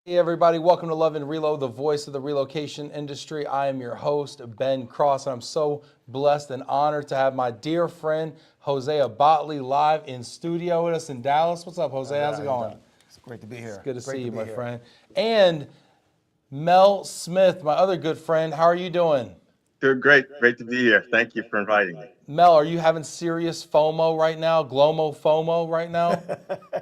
Hey everybody, welcome to Love and Relo, the voice of the relocation industry. I am your host, Ben Cross, and I'm so blessed and honored to have my dear friend, Hosea Bottley, live in studio with us in Dallas. What's up, Hosea? How's it going? It's great to be It's here. good to Great see you, be my here. friend. And Mel Smith, my other good friend. How are you doing? Doing great. Great to be here. Thank you for inviting me. Mel, are you having serious FOMO right now? Glomo FOMO right now?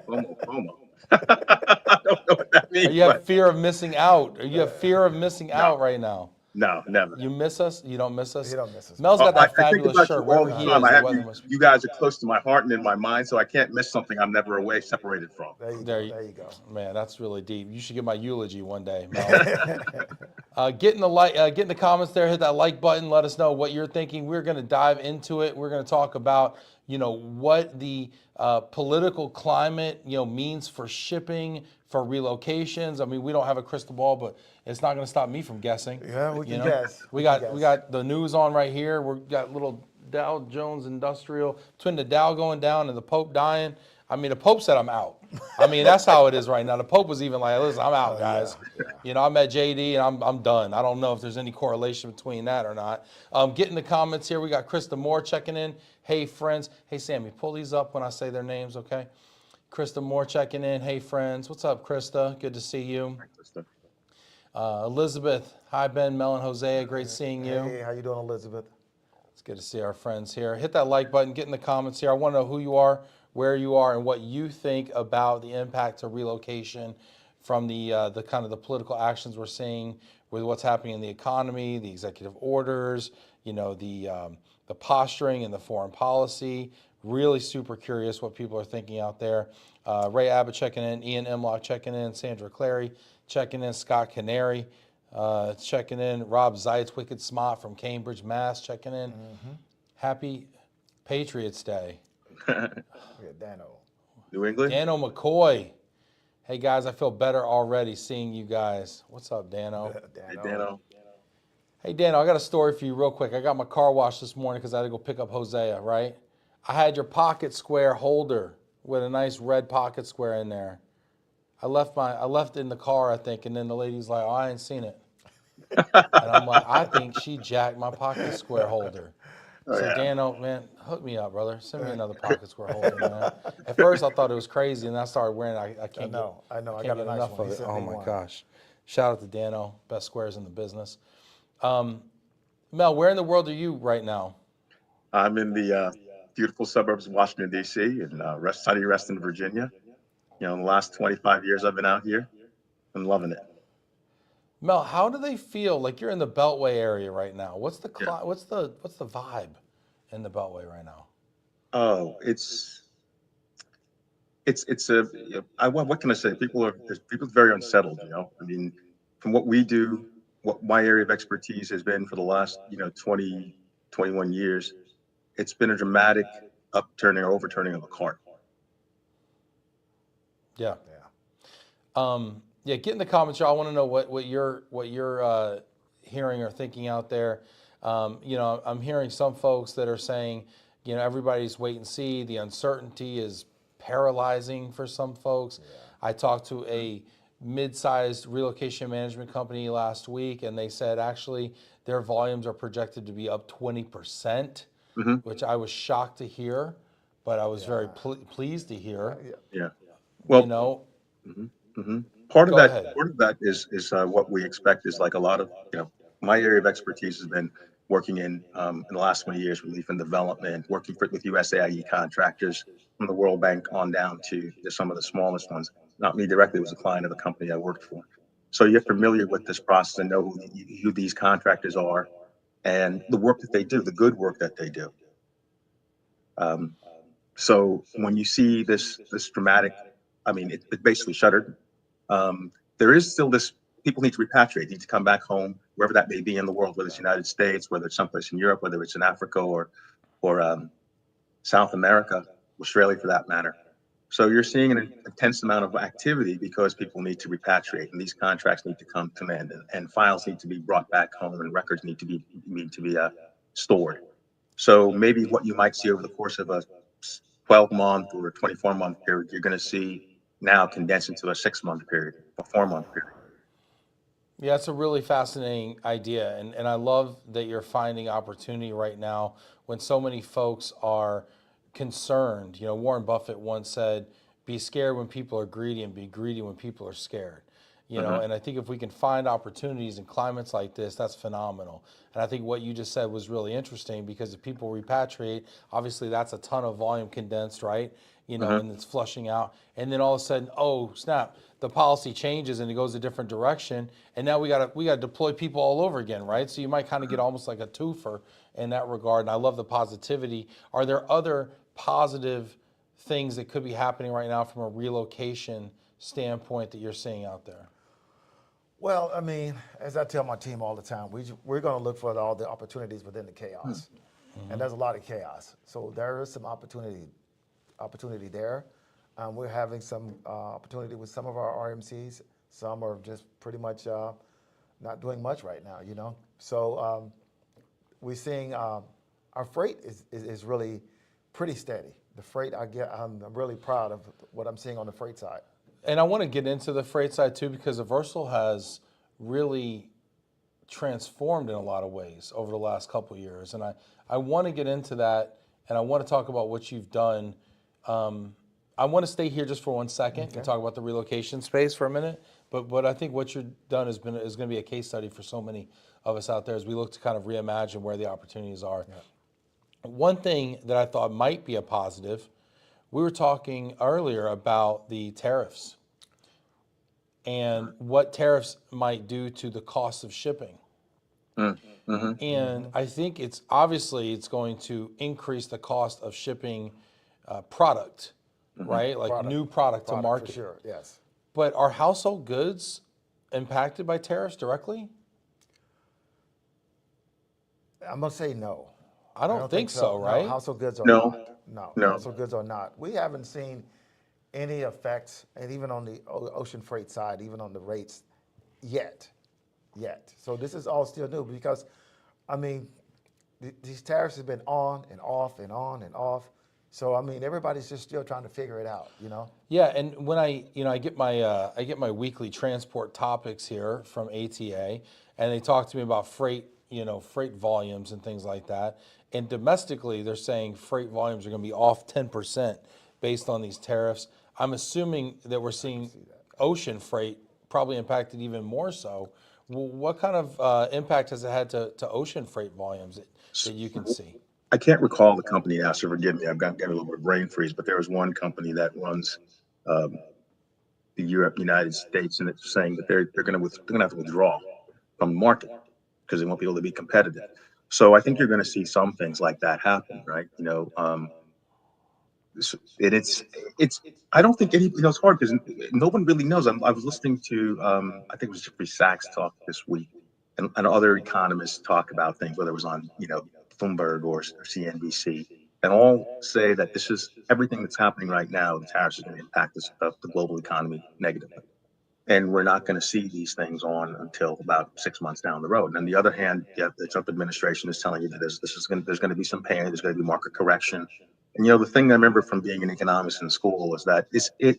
FOMO. I don't know what that Are means, you have but fear of missing out? Are you have fear of missing no, out right now? no, never. You miss us? You don't miss us? You don't miss us, man. Mel's got that I think fabulous about you shirt. all Wherever the he time. is, I the have weather you. must. You guys are close to my heart and in my mind, so I can't miss something I'm never away separated from. There you There go. you, There you go. man, that's really deep. You should give my eulogy one day, Mel. Get in the comments there. Hit that like button. Let us know what you're thinking. We're going to dive into it. We're going to talk about what the political climate means for shipping, for relocations. I mean, we don't have a crystal ball, but it's not going to stop me from guessing. Yeah, we can You know, guess. we can got we guess. got the news on right here. We got little Dow Jones Industrial between the Dow going down and the Pope dying. I mean, the Pope said I'm out. I mean, that's how it is right now. The Pope was even like, "Listen, I'm out, guys." Yeah. I met JD and I'm done. I don't know if there's any correlation between that or not. Get in the comments here. We got Krista Moore checking in. Hey friends. Hey Sammy, pull these up when I say their names, okay? Krista Moore checking in. Hey friends. What's up, Krista? Good to see you. Elizabeth. Hi Ben, Mel, and Hosea. Great seeing you. Hey, how you doing, Elizabeth? It's good to see our friends here. Hit that like button. Get in the comments here. I want to know who you are, where you are, and what you think about the impact of relocation from the kind of the political actions we're seeing with what's happening in the economy, the executive orders, the posturing and the foreign policy. Really super curious what people are thinking out there. Ray Abbott checking in, Ian Emlock checking in, Sandra Clary checking in, Scott Canary checking in, Rob Zeitz, Wicked Smart from Cambridge, Mass checking in. Happy Patriots Day. Yeah, Dano. New England. Dano McCoy. Hey guys, I feel better already seeing you guys. What's up, Dano? Hey, Dano. Dano. Hey Dano, I got a story for you real quick. I got my car washed this morning because I had to go pick up Hosea, right? I had your pocket square holder with a nice red pocket square in there. I left it in the car, I think, and then the lady's like, "Oh, I ain't seen it." And I'm like, I think she jacked my pocket square holder. Oh, So yeah. Dano, man, hook me up, brother. Send me another pocket square holder, man. At first I thought it was crazy, and I started wearing it. I can't I know. I can't got a get nice enough one. of He it. sent Oh me my one. gosh. Shout out to Dano, best squares in the business. Mel, where in the world are you right now? I'm in the beautiful suburbs of Washington, D.C., and sunny Reston, Virginia. In the last 25 years I've been out here. I'm loving it. Mel, how do they feel? Like you're in the Beltway area right now. What's the Yeah. what's the vibe in the Beltway right now? Oh, it's a what can I say? People are very unsettled. I mean, from what we do, what my area of expertise has been for the last 20, 21 years, it's been a dramatic upturning or overturning of a cart. Yeah. Yeah. Yeah, get in the comments, y'all. I want to know what you're hearing or thinking out there. I'm hearing some folks that are saying, everybody's wait and see. The uncertainty is paralyzing for some folks. I talked to a mid-sized relocation management company last week, and they said actually their volumes are projected to be up 20%, Hmm. which I was shocked to hear, but I was very pleased to hear. Yeah. You Well, know, hmm part of go that ahead. is what we expect is like a lot of my area of expertise has been working in the last 20 years, relief and development, working with USAID contractors from the World Bank on down to some of the smallest ones. Not me directly, it was a client of the company I worked for. So you're familiar with this process and know who these contractors are and the work that they do, the good work that they do. Um, so when you see this dramatic, I mean, it basically shuttered. There is still this, people need to repatriate, need to come back home, wherever that may be in the world, whether it's the United States, whether it's someplace in Europe, whether it's in Africa or South America, Australia for that matter. So you're seeing an intense amount of activity because people need to repatriate, and these contracts need to come to an end, and files need to be brought back home, and records need to be stored. So maybe what you might see over the course of a 12-month or a 24-month period, you're going to see now condensed into a 6-month period a 4-month period. Yeah, it's a really fascinating idea. And I love that you're finding opportunity right now when so many folks are concerned. You know, Warren Buffett once said, be scared when people are greedy and be greedy when people are scared. You know, and I think if we can find opportunities in climates like this, that's phenomenal. And I think what you just said was really interesting because if people repatriate, obviously that's a ton of volume condensed, right? You know, and it's flushing out. And then all of a sudden, oh snap, the policy changes and it goes a different direction. And now we gotta deploy people all over again, right? So you might kind of get almost like a twofer in that regard. And I love the positivity. Are there other positive things that could be happening right now from a relocation standpoint that you're seeing out there? Well, I mean, as I tell my team all the time, we're going to look for all the opportunities within the chaos, and there's a lot of chaos. So there is some opportunity there. We're having some opportunity with some of our RMCs. Some are just pretty much not doing much right now, you know. So we're seeing our freight is really pretty steady. The freight I'm really proud of what I'm seeing on the freight side. And I want to get into the freight side too, because Aaversal has really transformed in a lot of ways over the last couple of years. And I want to get into that, and I want to talk about what you've done. I want to stay here just for 1 second and talk about the relocation space for a minute. But I think what you've done is going to be a case study for so many of us out there as we look to kind of reimagine where the opportunities are. Yeah. One thing that I thought might be a positive, we were talking earlier about the tariffs and what tariffs might do to the cost of shipping. And I think it's going to increase the cost of shipping product, right? Like new product to market. For sure, yes. But are household goods impacted by tariffs directly? I'm going to say no. I don't think so, right? No, household goods are No. not. No. Household goods are not. We haven't seen any effects, and even on the ocean freight side, even on the rates, yet. So this is all still new because, I mean, these tariffs have been on and off and on and off. So I mean, everybody's just still trying to figure it out, you know. Yeah, and when I get my weekly transport topics here from ATA, and they talk to me about freight volumes and things like that. And domestically, they're saying freight volumes are going to be off 10% based on these tariffs. I'm assuming that we're seeing ocean freight probably impacted even more so. What kind of impact has it had to ocean freight volumes that you can see? I can't recall the company now, so forgive me. I've got a little bit of brain freeze, but there was one company that runs the United States, and it's saying that they're going to have to withdraw from the market because they won't be able to be competitive. So I think you're going to see some things like that happen, right? You know, it's I don't think it's hard because no one really knows. I was listening to I think it was Jeffrey Sachs talk this week, and other economists talk about things, whether it was on Bloomberg or CNBC, and all say that this is everything that's happening right now. The tariffs are going to impact the global economy negatively. And we're not going to see these things on until about 6 months down the road. And on the other hand, the Trump administration is telling you that there's going to be some pain, there's going to be market correction. And the thing I remember from being an economist in school is that it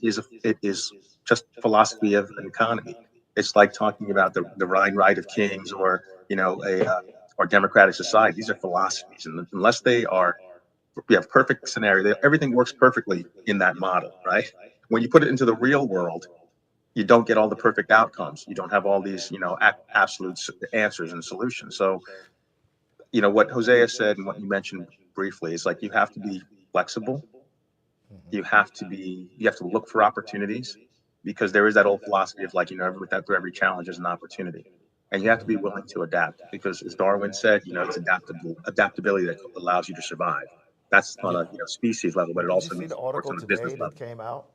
is just philosophy of an economy. It's like talking about the Rhine right of kings or or democratic society. These are philosophies, and unless we have perfect scenario, everything works perfectly in that model, right? When you put it into the real world, you don't get all the perfect outcomes. You don't have all these, absolute answers and solutions. So, what Hosea said and what you mentioned briefly is like you have to be flexible. You have to look for opportunities because there is that old philosophy of for every challenge is an opportunity. And you have to be willing to adapt because, as Darwin said, it's adaptability that allows you to survive. That's on a species level, but it also Did you see means the it works article on a business today level. that came out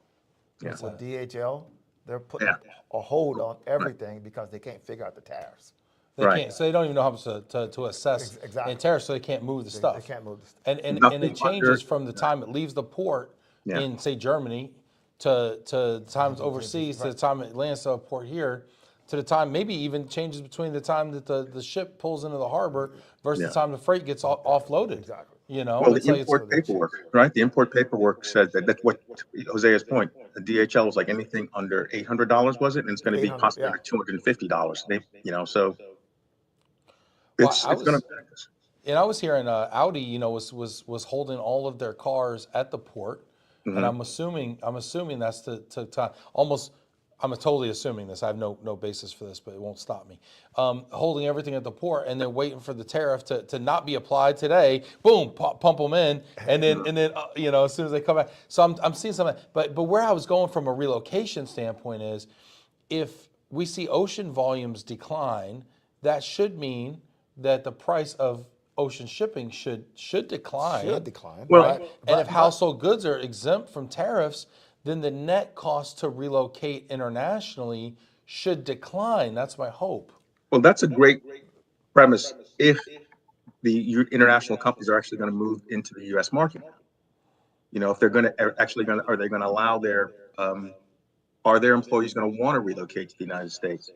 What's with that? DHL? They're putting a hold on everything because they can't figure out the tariffs. They can't, so they don't even know how to assess Exactly. the tariffs, so they can't move the stuff. They can't move the stuff. And it changes from the time it leaves the port in, say, Germany to the time it's overseas, to the time it lands to a port here, to the time maybe even changes between the time that the ship pulls into the harbor versus the time the freight gets offloaded. Exactly. You know, Well, the it's like import paperwork, right? The import paperwork said that that's what Hosea's point. The DHL was like anything under $800, was it? And it's going to be 800, possibly yeah. under $250. They, so well, it's going to affect us. and I was hearing Audi, was holding all of their cars at the port, and Hmm. I'm assuming that's to almost. I'm totally assuming this. I have no basis for this, but it won't stop me. Holding everything at the port and then waiting for the tariff to not be applied today. Boom, pump them in, and then as soon as they come back. So I'm seeing something. But where I was going from a relocation standpoint is, if we see ocean volumes decline, that should mean that the price of ocean shipping should decline. Should decline. Well, Right? And if household goods are exempt from tariffs, then the net cost to relocate internationally should decline. That's my hope. well, that's a great premise if the international companies are actually going to move into the U.S. market. If they're going to are they going to allow are their employees going to want to relocate to the United States?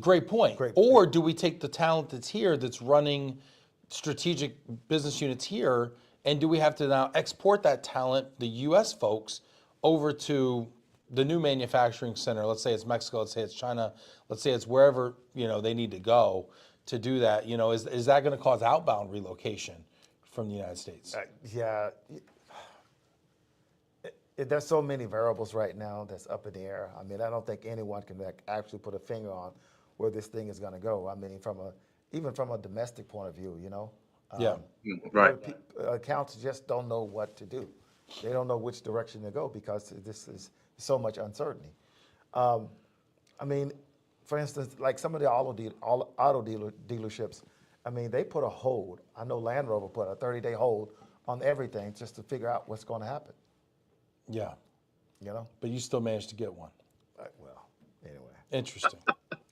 Great point. Great, Or do we take the talent that's here, that's running strategic business units here, and do we have to now export that talent, the U.S. folks, over to the new manufacturing center? Let's say it's Mexico, let's say it's China, let's say it's wherever they need to go to do that. Is that going to cause outbound relocation from the United States? Yeah. There's so many variables right now that's up in the air. I mean, I don't think anyone can actually put a finger on where this thing is going to go. I mean, even from a domestic point of view, Yeah. Right. accounts just don't know what to do. They don't know which direction to go because this is so much uncertainty. I mean, for instance, like some of the auto dealerships, I mean, they put a hold. I know Land Rover put a 30-day hold on everything just to figure out what's going to happen. Yeah. But you still managed to get one. Well, anyway. Interesting.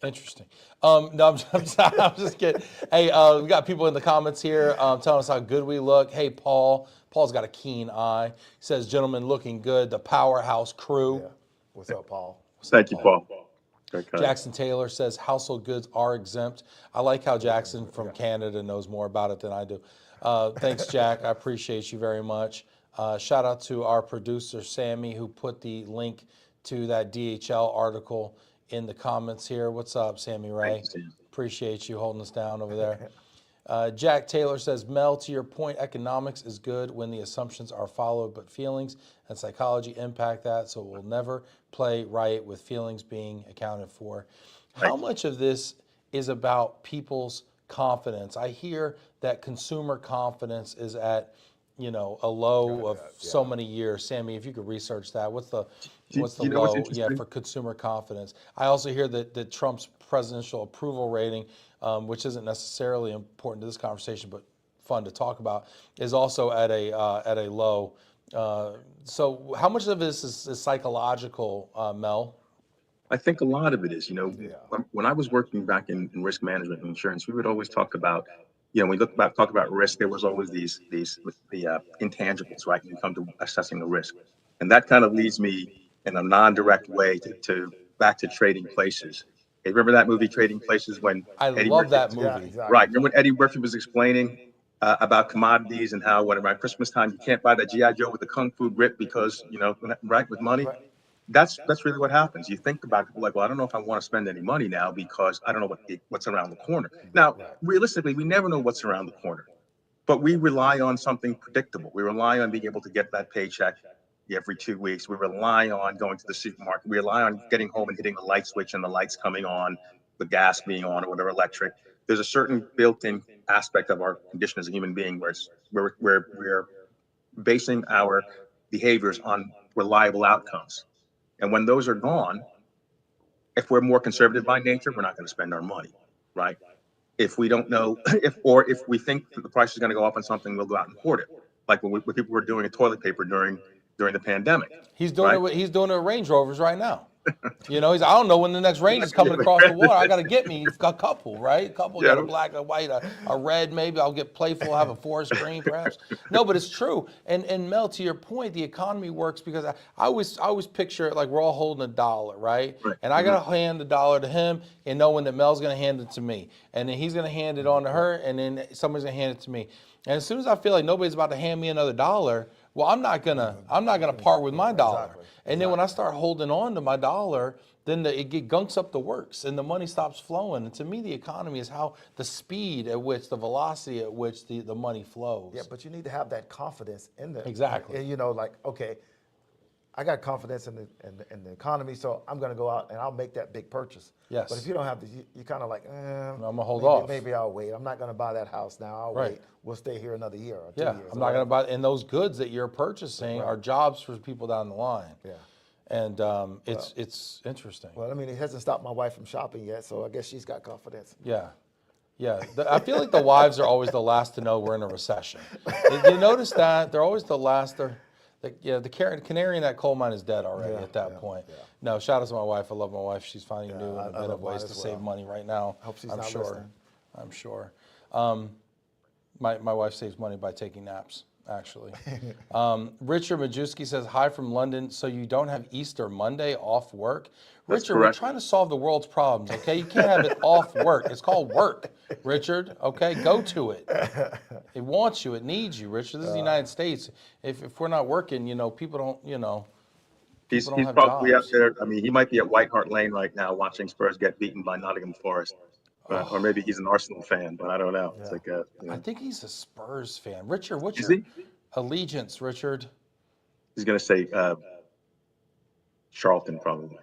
Interesting. No, I'm just kidding. Hey, we got people in the comments here telling us how good we look. Hey, Paul. Paul's got a keen eye. He says, "Gentlemen, looking good. The powerhouse crew." Yeah. What's up, Paul? Thank you, Paul. Very kind. Jackson Taylor says household goods are exempt. I like how Jackson from Canada knows more about it than I do. Thanks, Jack. I appreciate you very much. Shout out to our producer, Sammy, who put the link to that DHL article in the comments here. What's up, Sammy Ray? Thank you, Sam. Appreciate you holding us down over there. Jack Taylor says, Mel, to your point, economics is good when the assumptions are followed, but feelings and psychology impact that, so we'll never play right with feelings being accounted for. How much of this is about people's confidence? I hear that consumer confidence is at a low of so many years. Sammy, if you could research that, what's the low? Yeah, for consumer confidence. I also hear that Trump's presidential approval rating, which isn't necessarily important to this conversation, but fun to talk about, is also at a low. So, how much of this is psychological, Mel? I think a lot of it is, when I was working back in risk management and insurance, we would always talk about, when we talk about risk, there was always these intangibles, right? When you come to assessing a risk. And that kind of leads me in a non-direct way to back to Trading Places. Hey, remember that movie Trading Places when I Eddie love Murphy, that movie. Yeah, exactly. right? Remember when Eddie Murphy was explaining about commodities and how when around Christmas time you can't buy that GI Joe with the kung fu grip because right, with money. Right. That's really what happens. You think about people like, well, I don't know if I want to spend any money now because I don't know what's around the corner. Now, realistically, we never know what's around the corner, but we rely on something predictable. We rely on being able to get that paycheck every 2 weeks. We rely on going to the supermarket. We rely on getting home and hitting the light switch and the lights coming on, the gas being on, or whatever electric. There's a certain built-in aspect of our condition as a human being where we're basing our behaviors on reliable outcomes. And when those are gone, if we're more conservative by nature, we're not going to spend our money, right? If we don't know, if we think that the price is going to go up on something, we'll go out and hoard it, like when people were doing toilet paper during the pandemic. He's doing right? it. He's doing it with Range Rovers right now. You know, I don't know when the next range is coming across the water. I got to get me a couple, right? A couple, got a black, a white, a red, maybe. I'll get playful, have a forest green, perhaps. No, but it's true. And Mel, to your point, the economy works because I always picture it like we're all holding a dollar, right? Right. And I got to hand the dollar to him and knowing that Mel's going to hand it to me. And then he's going to hand it on to her, and then somebody's going to hand it to me. And as soon as I feel like nobody's about to hand me another dollar, well, I'm not gonna part with my dollar. Exactly. And then when I start holding on to my dollar, then it gunks up the works and the money stops flowing. And to me, the economy is how the speed at which, the velocity at which the money flows. Yeah, but you need to have that confidence in the Exactly. You know, like, okay, I got confidence in the economy, so I'm going to go out and I'll make that big purchase. Yes. But if you don't have you're kind of like, I'm gonna hold maybe, off. Maybe I'll wait. I'm not going to buy that house now. I'll Right. wait. We'll stay here another year or 2 Yeah, years. I'm not going to buy. And those goods that you're purchasing are jobs for people down the line. Yeah. And it's interesting. Well, I mean, it hasn't stopped my wife from shopping yet, so I guess she's got confidence. Yeah. Yeah. I feel like the wives are always the last to know we're in a recession. You notice that? They're always the last. The canary in that coal mine is dead already at that point. Yeah. No, shout out to my wife. I love my wife. She's finding new I and innovative love mine ways to as save well. money right now. Hope she's I'm not sure. listening. I'm sure. My wife saves money by taking naps, actually. Richard Majewski says, hi from London. So you don't have Easter Monday off work? That's Richard, correct. we're trying to solve the world's problems, okay? You can't have it off work. It's called work, Richard, okay? Go to it. It wants you. It needs you, Richard. This is the United States. If we're not working, people don't, He's people don't have probably jobs. out there. I mean, he might be at White Hart Lane right now watching Spurs get beaten by Nottingham Forest. Or maybe he's an Arsenal fan, but I don't know. It's like I think he's a Spurs fan. Richard, what's Is your he? allegiance, Richard? He's going to say Charlton, probably.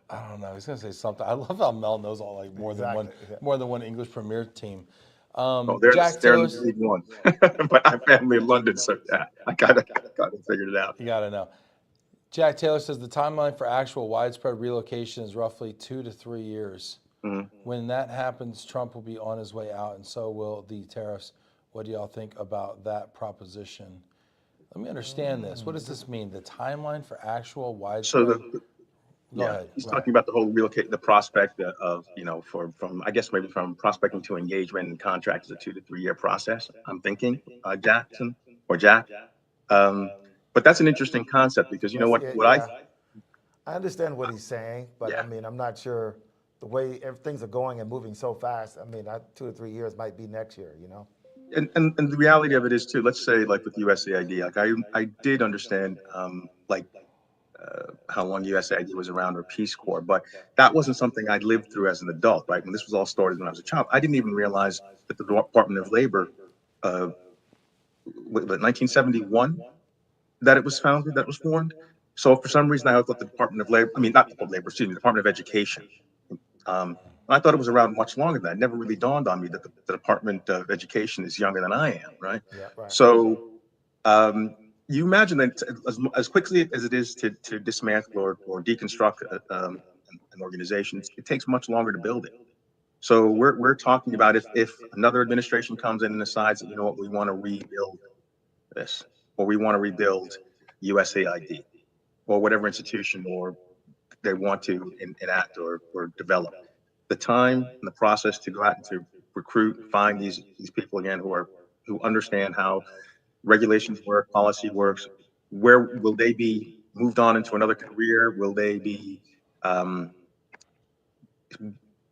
I don't know. He's gonna say something. I love how Mel knows all like more than one English Premier team. Oh, they're Jack they're in Taylor's. League One, but I'm family in London, so yeah, I got to figure it out. You gotta know. Jack Taylor says the timeline for actual widespread relocation is roughly 2 to 3 years. Mhm. When that happens, Trump will be on his way out, and so will the tariffs. What do y'all think about that proposition? Let me understand this. What does this mean? The timeline for actual So widespread. Go ahead. he's talking about the whole relocate, the prospect of from I guess maybe from prospecting to engagement and contract is a 2 to 3 year process. I'm thinking Jack. But that's an interesting concept because you know what I understand what he's saying, but Yeah. I mean, I'm not sure the way things are going and moving so fast. I mean, 2 to 3 years might be next year, and the reality of it is too. Let's say like with USAID, like I did understand how long USAID was around or Peace Corps, but that wasn't something I lived through as an adult, right? When this was all started when I was a child, I didn't even realize that the Department of Labor, 1971, that it was founded, that was formed. So for some reason, I thought the Department of Labor, I mean, not the Department of Labor, excuse me, the Department of Education. I thought it was around much longer than that. It never really dawned on me that the Department of Education is younger than I am, right? Yeah, right. So you imagine that as quickly as it is to dismantle or deconstruct an organization, it takes much longer to build it. So we're talking about if another administration comes in and decides that, you know what, we want to rebuild this, or we want to rebuild USAID, or whatever institution or they want to enact or develop. The time and the process to go out and to recruit, find these people again who understand how regulations work, policy works. Where will they be moved on into another career? Will they be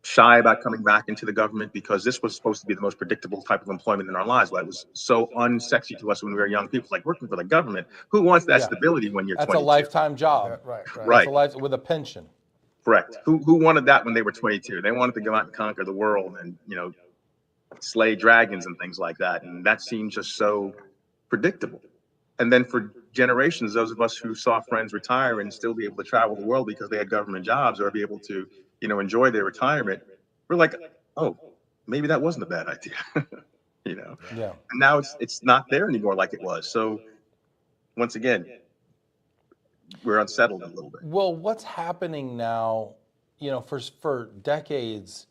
shy about coming back into the government because this was supposed to be the most predictable type of employment in our lives? But it was so unsexy to us when we were young people, like working for the government. Who wants that stability when you're 22? That's a lifetime job. Right. That's a life with a pension. Correct. Who wanted that when they were 22? They wanted to go out and conquer the world and slay dragons and things like that. And that seems just so predictable. And then for generations, those of us who saw friends retire and still be able to travel the world because they had government jobs or be able to, enjoy their retirement, we're like, oh, maybe that wasn't a bad idea, Yeah. And now it's not there anymore like it was. So once again, we're unsettled a little bit. Well, what's happening now, for decades,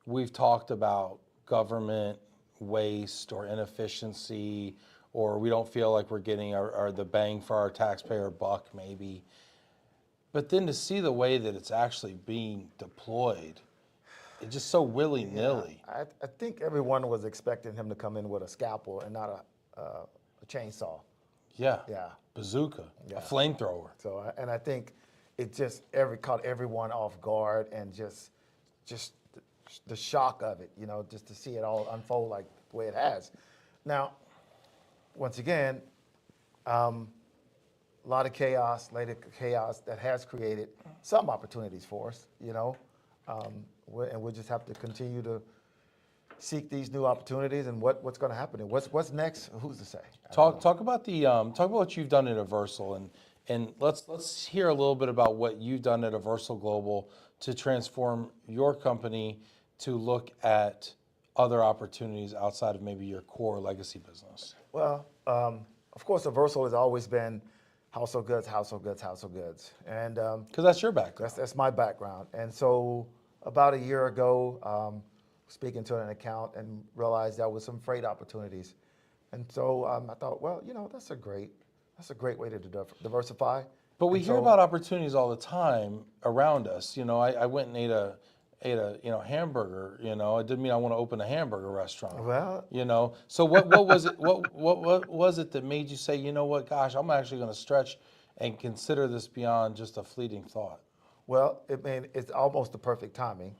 we've talked about government waste or inefficiency, or we don't feel like we're getting the bang for our taxpayer buck, maybe. But then to see the way that it's actually being deployed, it's just so willy-nilly. I think everyone was expecting him to come in with a scalpel and not a chainsaw. Yeah. Yeah. Bazooka, Yeah. a flamethrower. So, and I think it just caught everyone off guard, and just the shock of it, just to see it all unfold like the way it has. Now, once again, a lot of chaos, later chaos that has created some opportunities for us, and we'll just have to continue to seek these new opportunities and what's going to happen. And what's next? Who's to say? Talk about talk about what you've done at Aaversal, and let's hear a little bit about what you've done at Aaversal Global to transform your company to look at other opportunities outside of maybe your core legacy business. Well, of course, Aaversal has always been household goods, and Because that's your background. that's my background. And so about a year ago, speaking to an account and realized there was some freight opportunities, and so I thought, well, that's a great way to diversify. But we And hear so- about opportunities all the time around us. I went and ate a hamburger. It didn't mean I want to open a hamburger restaurant. Well, So what was it? What was it that made you say, you know what? Gosh, I'm actually going to stretch and consider this beyond just a fleeting thought. Well, it's almost the perfect timing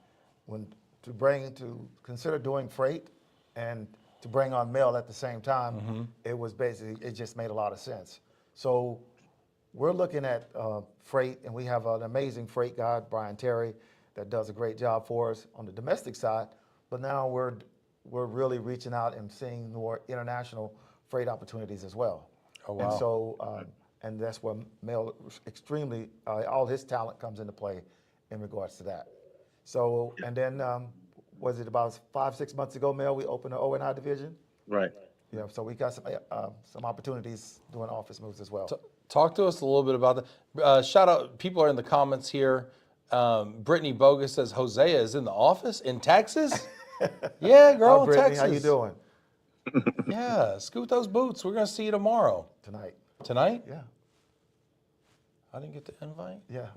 to consider doing freight and to bring on mail at the same time. Mm-hmm. It just made a lot of sense. So we're looking at freight, and we have an amazing freight guy, Brian Terry, that does a great job for us on the domestic side. But now we're really reaching out and seeing more international freight opportunities as well. Oh, wow. And so, and that's where Mel extremely, all his talent comes into play in regards to that. So, and then, was it about 5-6 months ago, Mel, we opened the O&I division? Right. So we got some opportunities doing office moves as well. Talk to us a little bit about that. Shout out, people are in the comments here. Brittany Bogus says Hosea is in the office in Texas. Yeah, girl, Hi, in Brittany, Texas. how you doing Yeah, scoot those boots. We're gonna see you tomorrow. tonight? Tonight? Yeah, I didn't get the invite. yeah.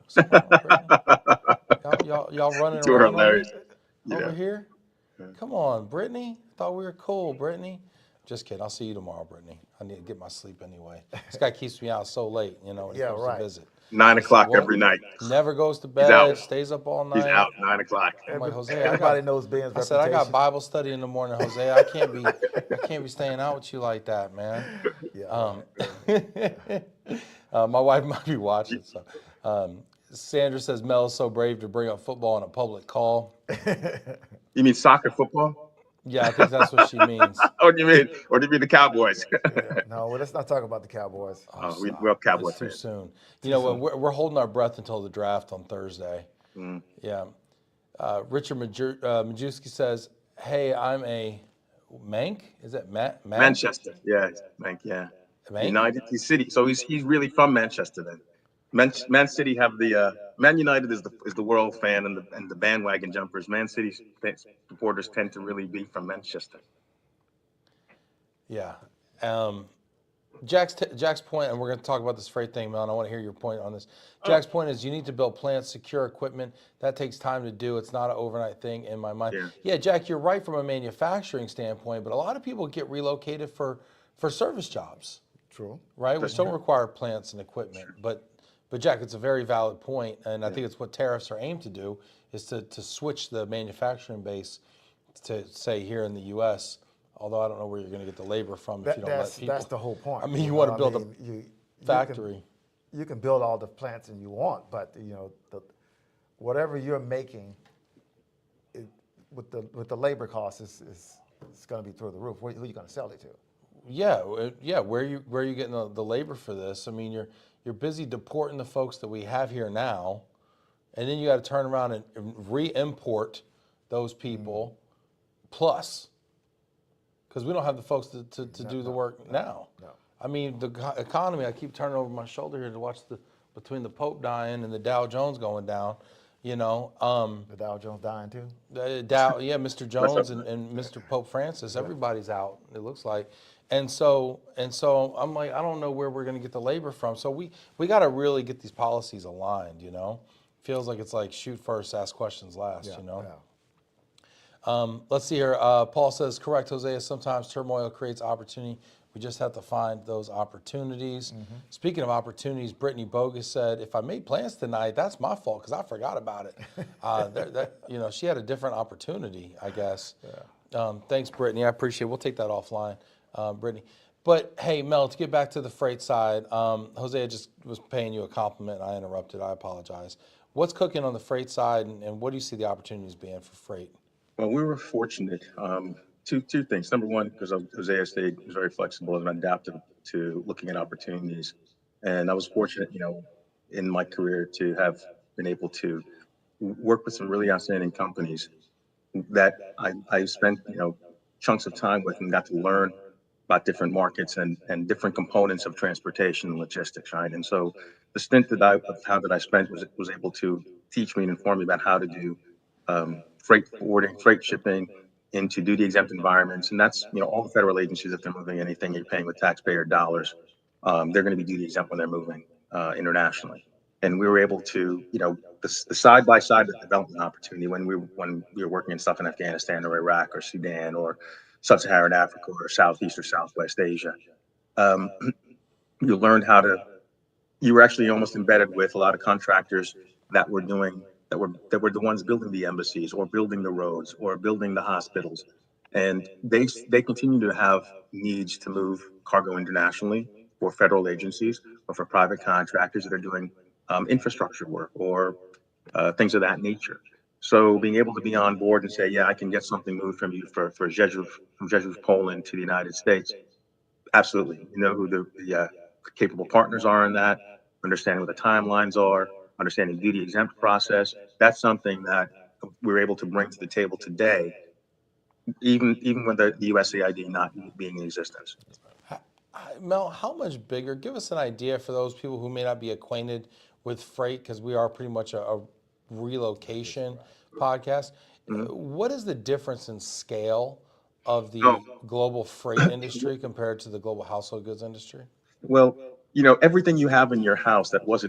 Y'all running Too around on me hilarious. over Yeah. here? Come on, Brittany. Thought we were cool, Brittany. Just kidding. I'll see you tomorrow, Brittany. I need to get my sleep anyway. This guy keeps me out so late, when he Yeah, comes right. to visit. 9 o'clock What? every night. Never goes to out. bed, stays up all night. He's out 9 o'clock. I'm like, Jose, Everybody knows Ben's I said, I got reputation. Bible study in the morning, Jose. I can't be staying out with you like that, man. Yeah, My wife might be watching. So, Sandra says Mel is so brave to bring up football on a public call. You mean soccer, football? Yeah, I think that's what she means. Or do you mean the Cowboys? yeah. No, well, let's not talk about the Cowboys. We're Cowboy It's too fans. soon. We're holding our breath until the draft on Thursday. Yeah. Richard Majewski says, hey, I'm a Mank? Is it Manchester. Yeah, yeah. Mank? United City. So he's really from Manchester then. Man City have the Man United is the world fan and the bandwagon jumpers. Man City supporters tend to really be from Manchester. Yeah. Jack's point, and we're going to talk about this freight thing, Mel, and I want to hear your point on this. Jack's point is you need to build plants, secure equipment. That takes time to do. It's not an overnight thing in my mind. Yeah, Jack, you're right from a manufacturing standpoint, but a lot of people get relocated for service jobs. True. Right, which don't require plants and equipment. But Jack, it's a very valid point, and I think it's what tariffs are aimed to do, is to switch the manufacturing base to, say, here in the U.S., although I don't know where you're going to get the labor from if you don't let people. That's the whole point. I mean, you want to build a factory. You can build all the plants and you want, but whatever you're making, with the labor costs is going to be through the roof. Who are you going to sell it to? Yeah. Where are you getting the labor for this? I mean, you're busy deporting the folks that we have here now, and then you got to turn around and re-import those people, plus, because we don't have the folks to do the work now. No. I mean, the economy. I keep turning over my shoulder here to watch between the Pope dying and the Dow Jones going down. The Dow Jones dying too. Mr. Jones and Mr. Pope Francis, everybody's out. It looks like, And so I'm like, I don't know where we're going to get the labor from. So we got to really get these policies aligned, you know? Feels like it's like shoot first, ask questions last, Yeah, you know? yeah. Let's see here. Paul says, correct, Hosea. Sometimes turmoil creates opportunity. We just have to find those opportunities. Speaking of opportunities, Brittany Bogus said, if I made plans tonight, that's my fault because I forgot about it. She had a different opportunity, I guess. Thanks, Brittany. I appreciate it. We'll take that offline, Brittany. But hey, Mel, to get back to the freight side, Hosea just was paying you a compliment. I interrupted. I apologize. What's cooking on the freight side, and what do you see the opportunities being for freight? Well, we were fortunate. Two things. Number one, because Hosea stayed was very flexible and adaptive to looking at opportunities, and I was fortunate, in my career to have been able to work with some really outstanding companies that I spent, chunks of time with and got to learn about different markets and different components of transportation and logistics, right? And so the stint of time that I spent was able to teach me and inform me about how to do freight forwarding, freight shipping into duty exempt environments. And that's, all the federal agencies, if they're moving anything you're paying with taxpayer dollars, they're going to be duty exempt when they're moving internationally. And we were able to, the side by side of the development opportunity when we were working in stuff in Afghanistan or Iraq or Sudan or sub-Saharan Africa or Southeast or Southwest Asia. Um, you learned you were actually almost embedded with a lot of contractors that were the ones building the embassies or building the roads or building the hospitals. And they continue to have needs to move cargo internationally for federal agencies or for private contractors that are doing infrastructure work or things of that nature. So being able to be on board and say, yeah, I can get something moved from you for from Rzeszów, Poland to the United States. Absolutely. You know who the capable partners are in that, understanding what the timelines are, understanding duty exempt process. That's something that we're able to bring to the table today, even with the USAID not being in existence. Mel, how much bigger? Give us an idea for those people who may not be acquainted with freight, because we are pretty much a relocation podcast. Mhm. What is the difference in scale of the Oh, global freight industry compared to the global household goods industry? well, everything you have in your house that was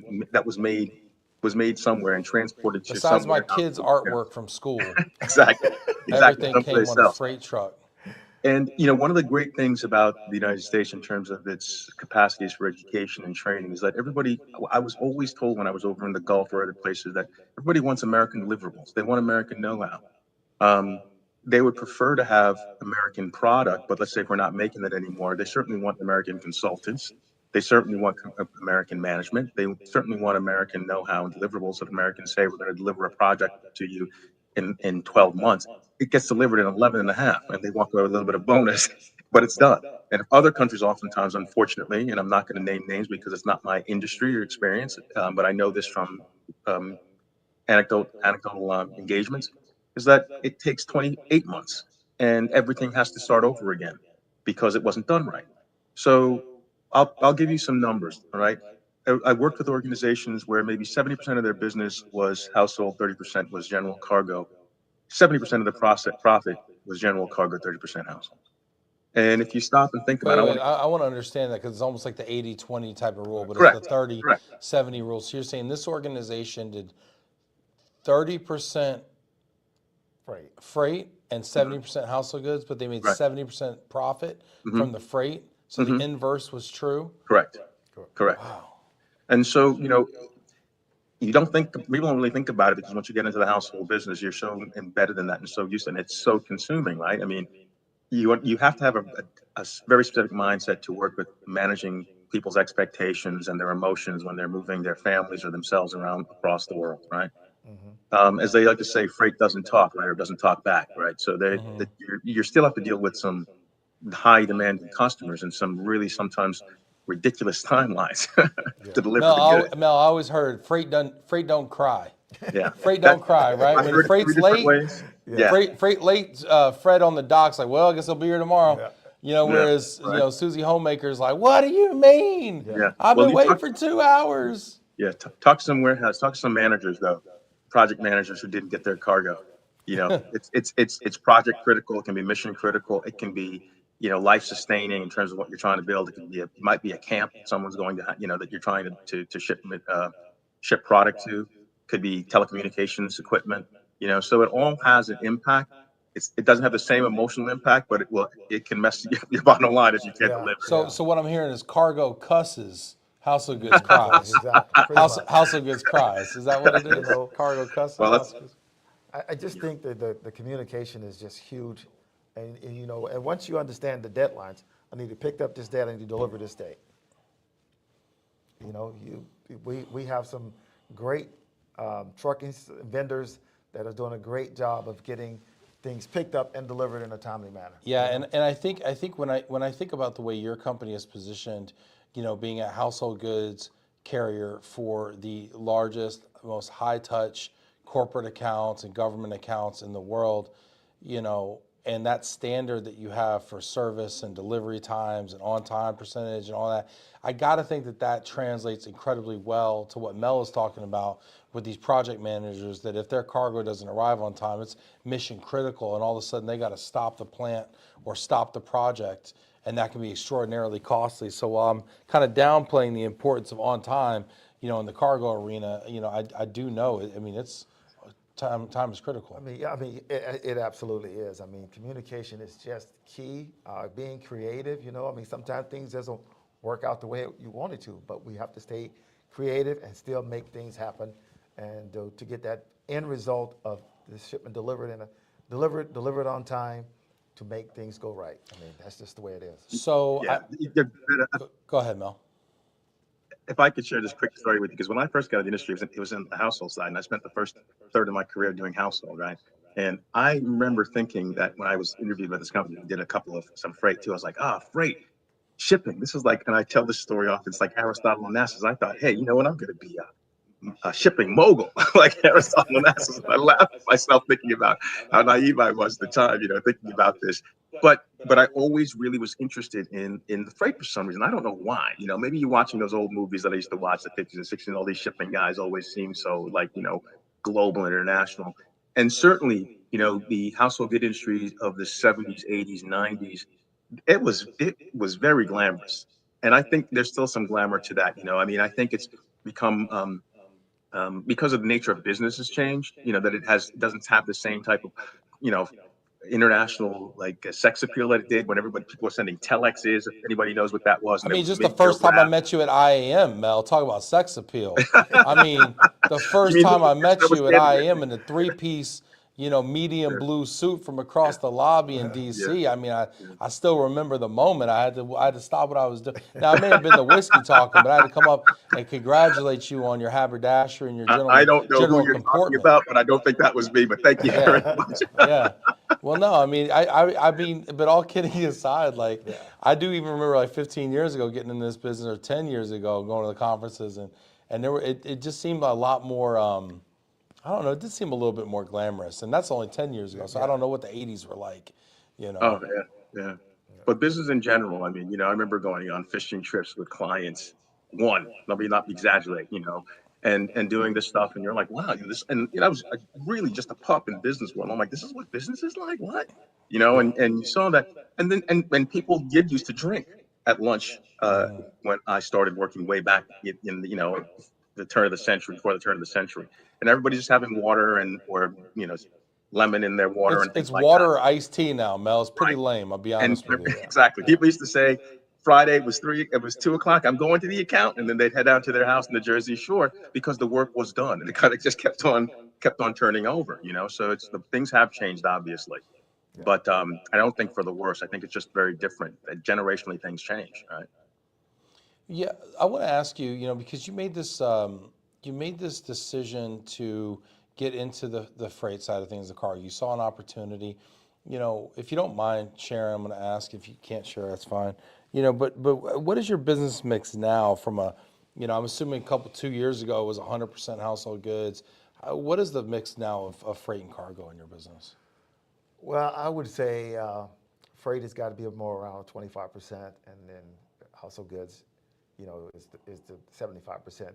made somewhere and transported to Besides my somewhere. kids' artwork from school, Exactly, exactly, everything came someplace on a else. freight truck. And one of the great things about the United States in terms of its capacities for education and training is that I was always told when I was over in the Gulf or other places that everybody wants American deliverables. They want American know-how. Um, they would prefer to have American product, but let's say if we're not making it anymore, they certainly want American consultants. They certainly want American management. They certainly want American know-how and deliverables. So Americans say we're going to deliver a project to you in 12 months. It gets delivered in 11 and a half, and they walk away with a little bit of bonus, but it's done. And other countries, oftentimes, unfortunately, and I'm not going to name names because it's not my industry or experience, but I know this from um, anecdotal engagements, is that it takes 28 months and everything has to start over again because it wasn't done right. So I'll give you some numbers. All right. I worked with organizations where maybe 70% of their business was household, 30% was general cargo. 70% of the profit was general cargo, 30% household. And if you stop and think Wait, about it, wait, I want to understand that because it's almost like the 80-20 type of rule, but it's the correct, 30 correct, 70 rule. So you're saying this organization did 30% Right. freight and 70% household goods, but they made right, 70% profit hmm from the freight. So the hmm inverse was true. correct, correct. Wow. And so, you don't think people don't really think about it because once you get into the household business, you're so embedded in that and so used to, and it's so consuming, right? I mean, you have to have a very specific mindset to work with managing people's expectations and their emotions when they're moving their families or themselves around across the world, right? As they like to say, freight doesn't talk, right, or doesn't talk back, right? So Mhm. you still have to deal with some high demanding customers and some really sometimes ridiculous timelines to Yeah. deliver the goods. Mel, I always heard freight don't cry. Yeah, Freight that don't cry, right? I've When heard it three freight's different late, ways. Yeah. Yeah, freight late, Fred on the docks like, well, I guess I'll be here tomorrow. Yeah. yeah, Whereas, right. Susie Homemaker's like, what do you mean? Yeah. Yeah. I've Well, been waiting for 2 hours. talk to some warehouse, talk to some managers though, project managers who didn't get their cargo. It's project critical. It can be mission critical. It can be life sustaining in terms of what you're trying to build. It might be a camp someone's going to, that you're trying to ship product to. Could be telecommunications equipment. So it all has an impact. It doesn't have the same emotional impact, but it can mess your bottom line if you can't Yeah. deliver. So what I'm hearing is cargo cusses, household goods cries. Exactly. Pretty much. Household goods cries. Is that what it is? know, Cargo cusses. Well, that's household goods- I just think that the communication is just huge. And, and once you understand the deadlines, I need to pick up this date, I need to deliver this date. We have some great trucking vendors that are doing a great job of getting things picked up and delivered in a timely manner. Yeah, and I think when I think about the way your company is positioned, being a household goods carrier for the largest, most high touch corporate accounts and government accounts in the world, and that standard that you have for service and delivery times and on time percentage and all that, I got to think that translates incredibly well to what Mel is talking about with these project managers, that if their cargo doesn't arrive on time, it's mission critical, and all of a sudden they got to stop the plant or stop the project, and that can be extraordinarily costly. So while I'm kind of downplaying the importance of on time, in the cargo arena, I do know, it's time is critical. It absolutely is. Communication is just key. Being creative, sometimes things doesn't work out the way you want it to, but we have to stay creative and still make things happen, and to get that end result of the shipment delivered on time, to make things go right. That's just the way it is. So yeah. go ahead, Mel. If I could share this quick story with you, because when I first got into the industry, it was in the household side, and I spent the first third of my career doing household, right? And I remember thinking that when I was interviewed by this company, we did some freight too. I was like, freight, shipping. This is like, and I tell this story often. It's like Aristotle Onassis. I thought, hey, you know what? I'm going to be a shipping mogul, like Aristotle Onassis. I laughed at myself thinking about how naive I was at the time, thinking about this. But I always really was interested in the freight for some reason. I don't know why. Maybe you're watching those old movies that I used to watch, the 50s and 60s, and all these shipping guys always seem so global, international. And certainly, the household good industry of the 70s, 80s, 90s, it was very glamorous. And I think there's still some glamour to that. I think it's become because of the nature of business has changed, that it doesn't have the same type of, international sex appeal that it did when people were sending telexes. If anybody knows what that was. Just the first time I met you at IAM, Mel, talk about sex appeal. The first time I met you at IAM in the 3-piece, medium blue suit from across the lobby in DC. I still remember the moment. I had to stop what I was doing. Now, it may have been the whiskey talking, but I had to come up and congratulate you on your haberdashery and your I don't know who you're comportment. talking about, but I don't think that was me. But thank you very much. Yeah. Well, no, but all kidding aside, I do even remember 15 years ago getting in this business, or 10 years ago going to the conferences, and it just seemed a lot more, I don't know, it did seem a little bit more glamorous, and that's only 10 years ago, so I don't know what the 80s were like, Oh, yeah. But business in general, I remember going on fishing trips with clients, let me not exaggerate, and doing this stuff, and you're like, wow, I was really just a pup in business world. I'm like, this is what business is like, what? And you saw that, and then and people did used to drink at lunch when I started working way back in the turn of the century, before the turn of the century, and everybody's just having water or lemon in their water and things it's like water that. or iced tea now, Mel. It's pretty Right. lame, I'll be honest with you. Exactly. People used to say Friday was 2 o'clock. I'm going to the account, and then they'd head out to their house in the Jersey Shore because the work was done, and it kind of just kept on turning over. So the things have changed, obviously, but I don't think for the worse. I think it's just very different. Generationally, things change, right? Yeah, I want to ask you, because you made this decision to get into the freight side of things, the car. You saw an opportunity. If you don't mind sharing, I'm going to ask. If you can't share, that's fine. But what is your business mix now from I'm assuming 2 years ago it was 100% household goods. What is the mix now of freight and cargo in your business? Well, I would say freight has got to be more around 25%, and then household goods, is the 75%.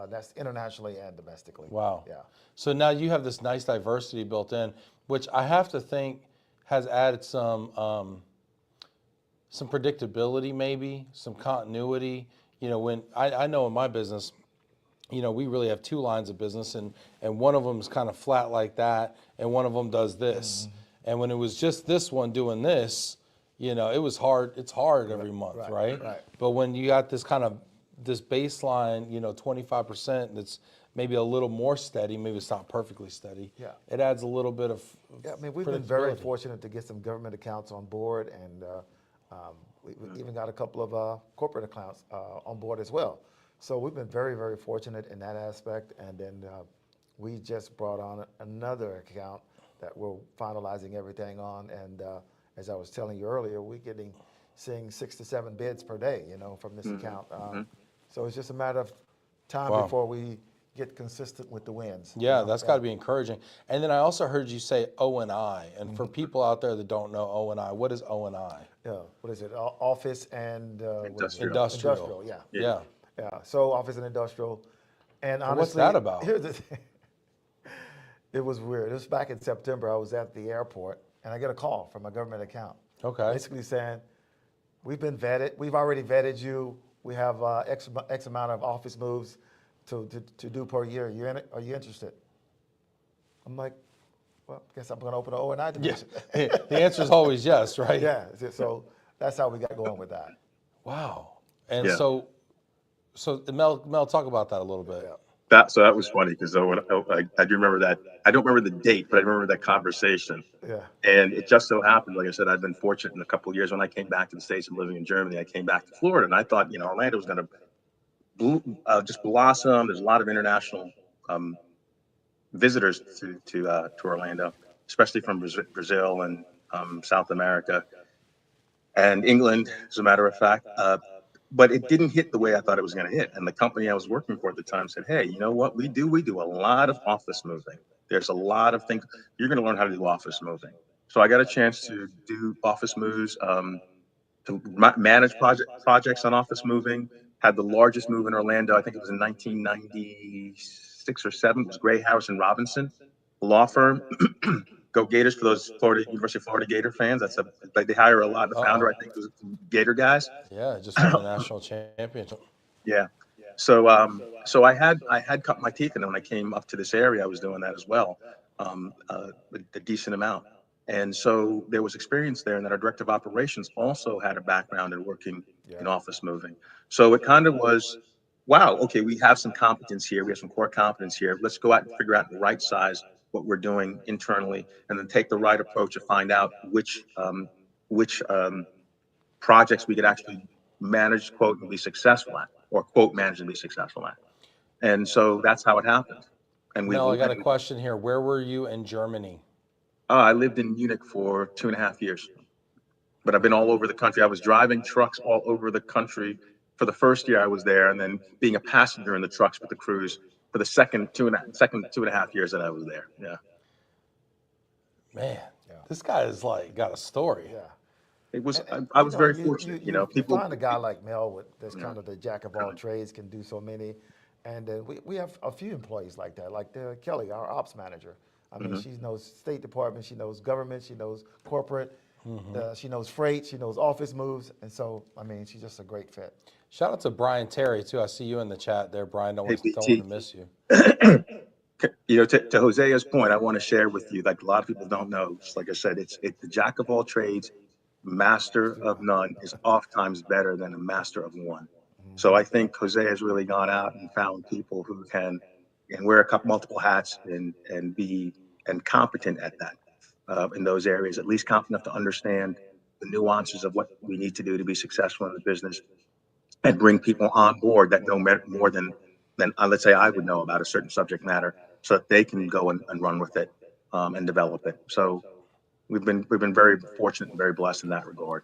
That's internationally and domestically. Wow. Yeah. So now you have this nice diversity built in, which I have to think has added some some predictability, maybe some continuity. You know, when I know in my business, you know, we really have two lines of business, and one of them is kind of flat like that, and one of them does this. And when it was just this one doing this, you know, it was hard. It's hard every month, right? But when you got this kind of this baseline, you know, 25% that's maybe a little more steady, maybe it's not perfectly steady. Yeah. It adds a little bit of Yeah, I mean, we've been very predictability. fortunate to get some government accounts on board, and we even got a couple of corporate accounts on board as well. So we've been very, very fortunate in that aspect. And then we just brought on another account that we're finalizing everything on. And as I was telling you earlier, we're seeing 6 to 7 bids per day, you know, from this account. So it's just a matter of time before we get consistent with the wins. Yeah, that's got to be encouraging. And then I also heard you say O&I. And for people out there that don't know O&I, what is O&I? Yeah, what is it? Office and Industrial. Yeah. Yeah. Yeah. So office and industrial. And honestly, what's that about? Here's the thing. It was weird. It was back in September. I was at the airport and I get a call from a government account. Okay. Basically saying, we've been vetted. We've already vetted you. We have X amount of office moves to do per year. Are you interested? I'm like, well, I guess I'm going to open an O&I division. Yeah. The answer is always yes, right? Yeah. So that's how we got going with that. Wow. And Yeah. so Mel, talk about that a little bit. Yeah. So that was funny because I do remember that. I don't remember the date, but I remember that conversation. Yeah. And it just so happened, like I said, I've been fortunate in a couple of years. When I came back to the States and living in Germany, I came back to Florida, and I thought, you know, Orlando was going to just blossom. There's a lot of international visitors to Orlando, especially from Brazil and South America and England, as a matter of fact. But it didn't hit the way I thought it was going to hit. And the company I was working for at the time said, hey, you know what we do? We do a lot of office moving. There's a lot of things. You're going to learn how to do office moving. So I got a chance to do office moves, to manage projects on office moving. Had the largest move in Orlando. I think it was in 1996 or 7. It was Gray Harris and Robinson, a law firm. Go Gators for those University of Florida Gator fans. They hire a lot. The founder, I think, was Gator guys. Yeah, just won the national championship. Yeah. So I had cut my teeth in it when I came up to this area. I was doing that as well, a decent amount. And so there was experience there, and then our director of operations also had a background in working in office moving. So it kind of was, wow, okay, we have some competence here. We have some core competence here. Let's go out and figure out the right size, what we're doing internally, and then take the right approach to find out which projects we could actually manage, quote, and be successful at, or quote, manage and be successful at. And so that's how it happened. And Mel, I got a question here. Where were you in Germany? I lived in Munich for 2.5 years, but I've been all over the country. I was driving trucks all over the country for the first year I was there, and then being a passenger in the trucks with the crews for the second 2.5 years that I was there. Yeah. Man, this guy is like got a story. Yeah. It was. I was very fortunate. You find a guy like Mel that's kind of the jack of all trades, can do so many, and we have a few employees like that, like Kelly, our ops manager. I mean, she knows State Department, she knows government, she knows corporate, she knows freight, she knows office moves, and so I mean, she's just a great fit. Shout out to Brian Terry too. I see you in the chat there, Brian. Don't want to miss you. You know, to Hosea's point, I want to share with you, like a lot of people don't know, just like I said, it's the jack of all trades, master of none is oftentimes better than a master of one. So I think Hosea has really gone out and found people who can and wear multiple hats and be competent at that in those areas, at least competent enough to understand the nuances of what we need to do to be successful in the business and bring people on board that know more than let's say I would know about a certain subject matter, so that they can go and run with it and develop it. So we've been very fortunate and very blessed in that regard.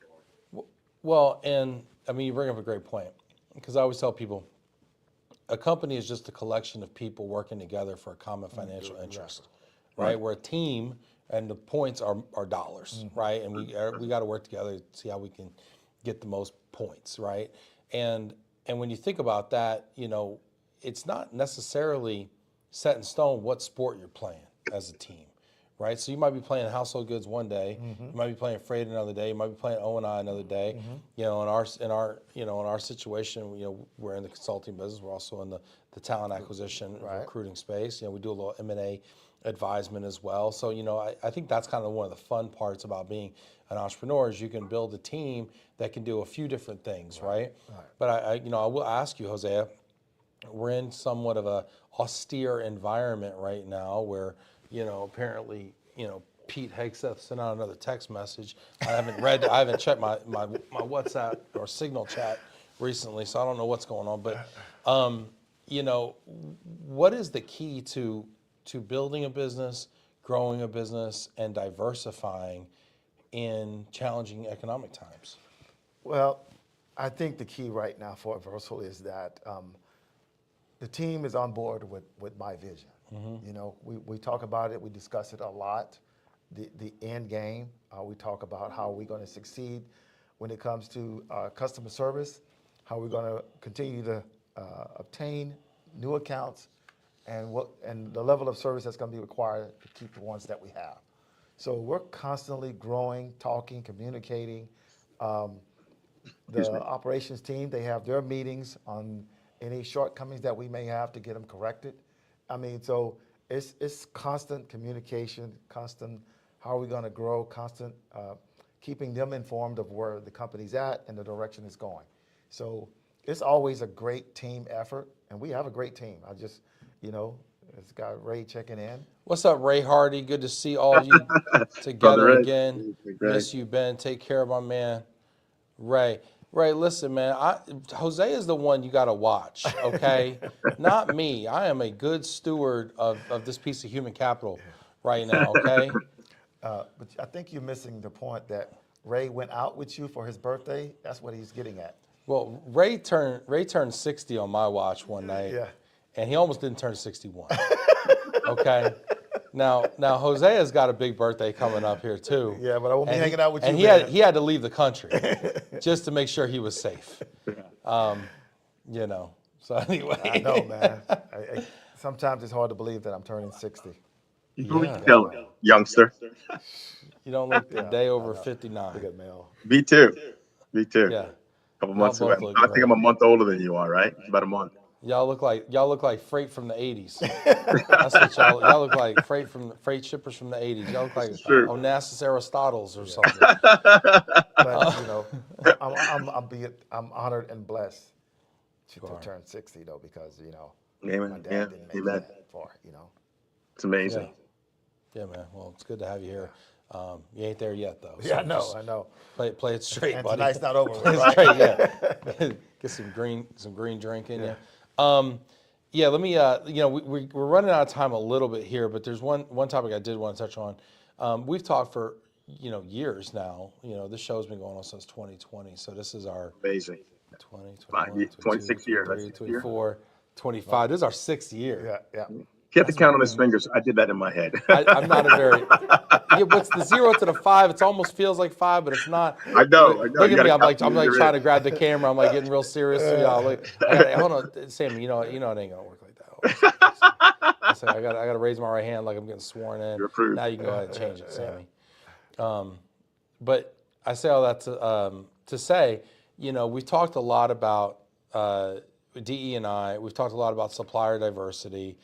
Well, and I mean, you bring up a great point, because I always tell people a company is just a collection of people working together for a common financial interest, right? We're a team, and the points are dollars, right? And we got to work together to see how we can get the most points, right? And when you think about that, you know, it's not necessarily set in stone what sport you're playing as a team, right? So you might be playing household goods one day, Mm-hmm. you might be playing freight another day, you might be playing O&I another day. Mm-hmm. You know, in our situation, you know, we're in the consulting business. We're also in the talent acquisition Right. recruiting space. You know, we do a little M&A advisement as well. So, you know, I think that's kind of one of the fun parts about being an entrepreneur is you can build a team that can do a few different things, right? But I will ask you, Hosea, we're in somewhat of a austere environment right now where, you know, apparently, you know, Pete Hegseth sent out another text message. I haven't checked my WhatsApp or Signal chat recently, so I don't know what's going on. But, you know, what is the key to building a business, growing a business, and diversifying in challenging economic times? Well, I think the key right now for Aaversal is that the team is on board with my vision. You know, we talk about it, we discuss it a lot. The end game, we talk about how we're going to succeed when it comes to customer service, how we're going to continue to obtain new accounts, and the level of service that's going to be required to keep the ones that we have. So we're constantly growing, talking, communicating. Excuse The me. operations team, they have their meetings on any shortcomings that we may have to get them corrected. I mean, so it's constant communication, constant how are we going to grow, constant keeping them informed of where the company's at and the direction it's going. So it's always a great team effort, and we have a great team. I just, you know, it's got Ray checking in. What's up, Ray Hardy? Good to see all of you Brother together Ray. again. Greg. Miss you, Ben. Take care of my man, Ray. Ray, listen, man. Jose is the one you got to watch, okay? Not me. I am a good steward of this piece of human capital right now, okay? But I think you're missing the point that Ray went out with you for his birthday. That's what he's getting at. Well, Ray turned 60 on my watch one night, Yeah. and he almost didn't turn 61. Okay. Now Hosea's got a big birthday coming up here too. Yeah, but I won't be And hanging out with you, And man. he had to leave the country just to make sure he was safe. You know. So anyway. I know, man. Sometimes it's hard to believe that I'm turning 60. You believe Yeah. tell it, youngster. You don't look a day over Look 59. at Mel. Me too. Me too. Yeah. Couple Y'all months away. both look I think great. I'm a month older than you are, right? It's about a month. Y'all look like freight from the 80s. That's what y'all look like, freight shippers from the 80s. Y'all look like true. Onassis Aristotles or something. But you know, I'm honored and blessed to are. turn 60 though, because you know, Amen. my dad Yeah. didn't make Amen. it that far. You know. It's amazing. Yeah, man. Well, it's good to have you here. You ain't there yet, though. So Yeah, I know. just I know. Play it straight, And buddy. tonight's not over with, Play it right? straight, yeah. Get some green drink in you. Yeah, let me. You know, we're running out of time a little bit here, but there's one topic I did want to touch on. We've talked for years now. You know, this show's been going on since 2020, so this is our Amazing. 20, 5 21, years, 22, 26 years. 23, That's 6 years. 24, 25. This is our 6th year. Yeah, yeah. He had to count on his fingers. I did that in my head. I'm not a very. Yeah, what's the 0 to the 5? It almost feels like 5, but it's not. I know. Look You at me. gotta I'm like count trying to in. grab the camera. I'm like getting real serious. Hold on, Sammy. You know it ain't gonna work like that. I said I gotta raise my right hand like I'm getting sworn in. You're approved. Now you can go ahead and change it, Sammy. But I say all that to say, we've talked a lot about DE&I. We've talked a lot about supplier diversity.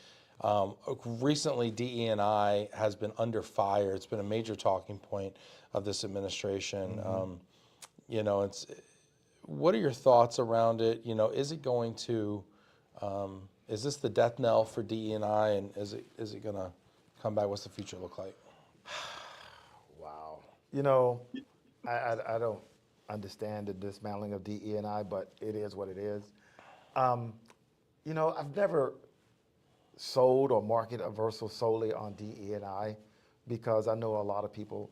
Recently, DE&I has been under fire. It's been a major talking point of this administration. What are your thoughts around it? Is it going to, is this the death knell for DE&I, and is it going to come back? What's the future look like? Wow. You know, I don't understand the dismantling of DE&I, but it is what it is. I've never sold or marketed Aaversal solely on DE&I because I know a lot of people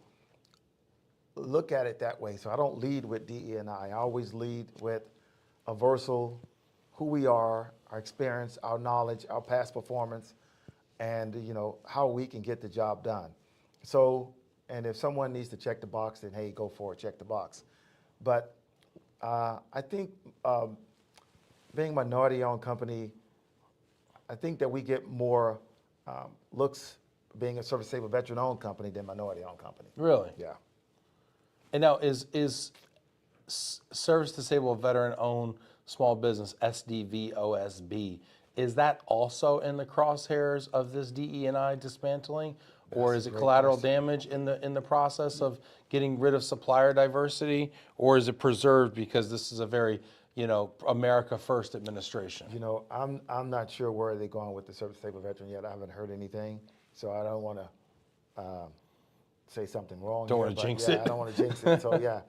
look at it that way. So I don't lead with DE&I. I always lead with Aaversal, who we are, our experience, our knowledge, our past performance, and how we can get the job done. So, and if someone needs to check the box, then hey, go for it, check the box. But I think being a minority-owned company, I think that we get more looks being a service disabled veteran owned company than minority owned company. Really? Yeah. And now is service disabled veteran owned small business, SDVOSB, is that also in the crosshairs of this DE&I dismantling? Or That's is a it great collateral question. damage in the process of getting rid of supplier diversity? Or is it preserved because this is a very, America First administration? You know, I'm not sure where they're going with the service disabled veteran yet. I haven't heard anything, so I don't want to say something wrong. Don't here, wanna but jinx yeah, it. I don't want to jinx it. So yeah,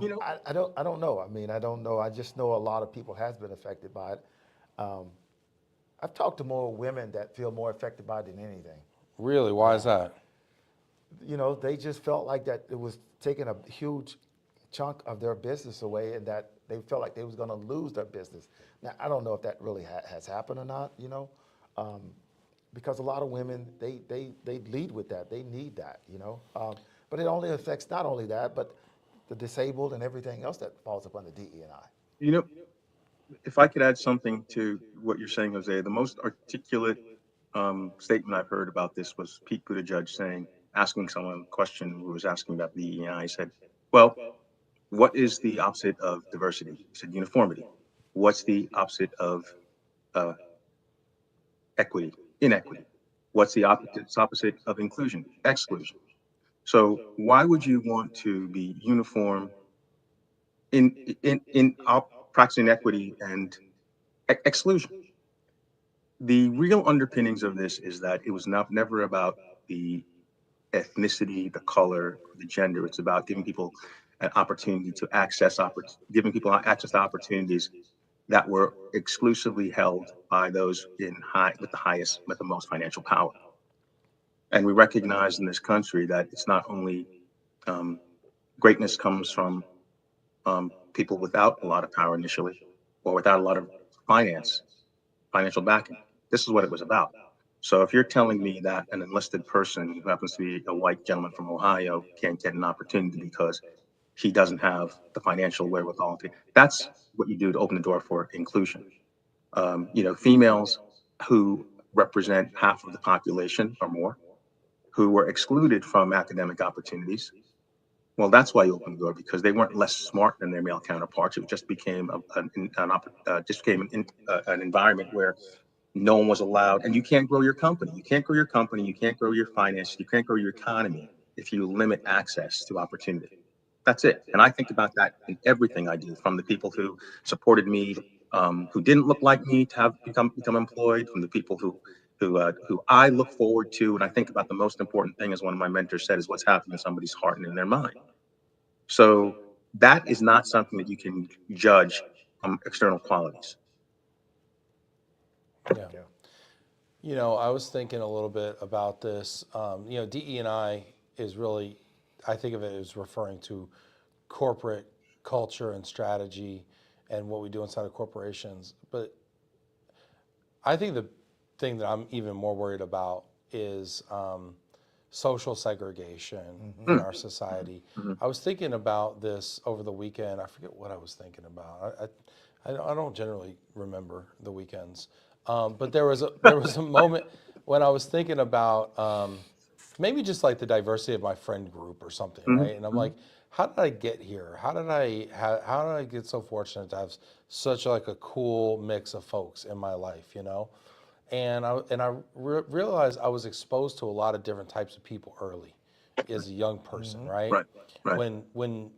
You know, I don't know. I mean, I don't know. I just know a lot of people has been affected by it. I've talked to more women that feel more affected by it than anything. Really? Why is that? You know, they just felt like that it was taking a huge chunk of their business away, and that they felt like they was going to lose their business. Now, I don't know if that really has happened or not. Because a lot of women they lead with that. They need that. But it only affects not only that, but the disabled and everything else that falls upon the DE&I. you know, if I could add something to what you're saying, Jose, the most articulate statement I've heard about this was Pete Buttigieg asking someone a question who was asking about the EEI. He said, well, what is the opposite of diversity? He said uniformity. What's the opposite of uh, equity? Inequity. What's the opposite of inclusion? Exclusion. So why would you want to be uniform in practicing equity and exclusion? The real underpinnings of this is that it was never about the ethnicity, the color, the gender. It's about giving people an opportunity to giving people access to opportunities that were exclusively held by those with the most financial power. And we recognize in this country that it's not only um, greatness comes from people without a lot of power initially, or without a lot of financial backing. This is what it was about. So if you're telling me that an enlisted person who happens to be a white gentleman from Ohio can't get an opportunity because he doesn't have the financial wherewithal that's what you do to open the door for inclusion. Females who represent half of the population or more, who were excluded from academic opportunities. Well, that's why you opened the door, because they weren't less smart than their male counterparts. It just became an environment where no one was allowed, and you can't grow your company. You can't grow your company. You can't grow your finances. You can't grow your economy if you limit access to opportunity. That's it. And I think about that in everything I do, from the people who supported me, who didn't look like me to have become employed, from the people who I look forward to. And I think about the most important thing, as one of my mentors said, is what's happening in somebody's heart and in their mind. So that is not something that you can judge external qualities. Yeah. I was thinking a little bit about this. DE&I is really, I think of it as referring to corporate culture and strategy and what we do inside of corporations. But I think the thing that I'm even more worried about is social segregation in our society. Mm-hmm. I was thinking about this over the weekend. I forget what I was thinking about. I don't generally remember the weekends. But there was a moment when I was thinking about maybe just like the diversity of my friend group or something, right? And I'm like, how did I get here? How did I get so fortunate to have such like a cool mix of folks in my life, And I realized I was exposed to a lot of different types of people early, as a young person, right? Right. Right. When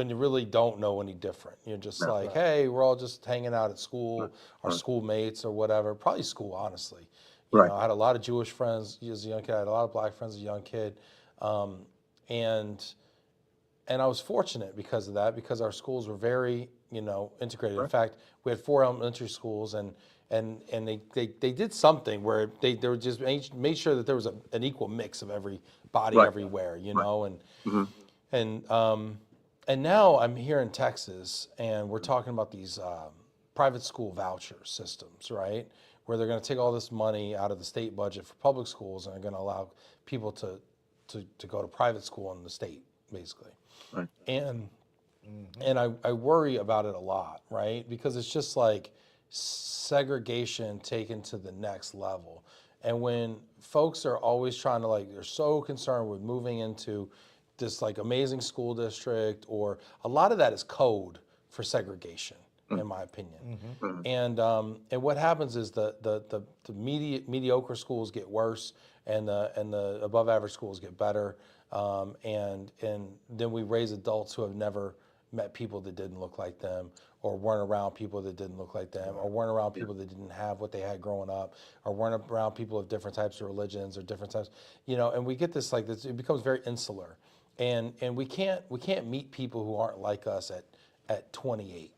you really don't know any different. You're just No. like, hey, we're all just hanging out at school, our Right. schoolmates or whatever. Probably school, honestly. Right. I had a lot of Jewish friends as a young kid. I had a lot of black friends as a young kid, and I was fortunate because of that, because our schools were very integrated. In Right. fact, we had 4 elementary schools, and they did something where they were just made sure that there was an equal mix of everybody Right. everywhere, Right. Mm-hmm. and now I'm here in Texas, and we're talking about these private school voucher systems, right? Where they're going to take all this money out of the state budget for public schools and are going to allow people to go to private school in the state, basically. Right. And I worry about it a lot, right? Because it's just like segregation taken to the next level. And when folks are always trying to they're so concerned with moving into this amazing school district, or a lot of that is code for segregation, in my opinion. And what happens is the mediocre schools get worse, and the above average schools get better, and then we raise adults who have never met people that didn't look like them, or weren't around people that didn't look like them, or weren't around people that didn't have what they had growing up, or weren't around people of different types of religions or different types, and we get this it becomes very insular, and we can't meet people who aren't like us at 28.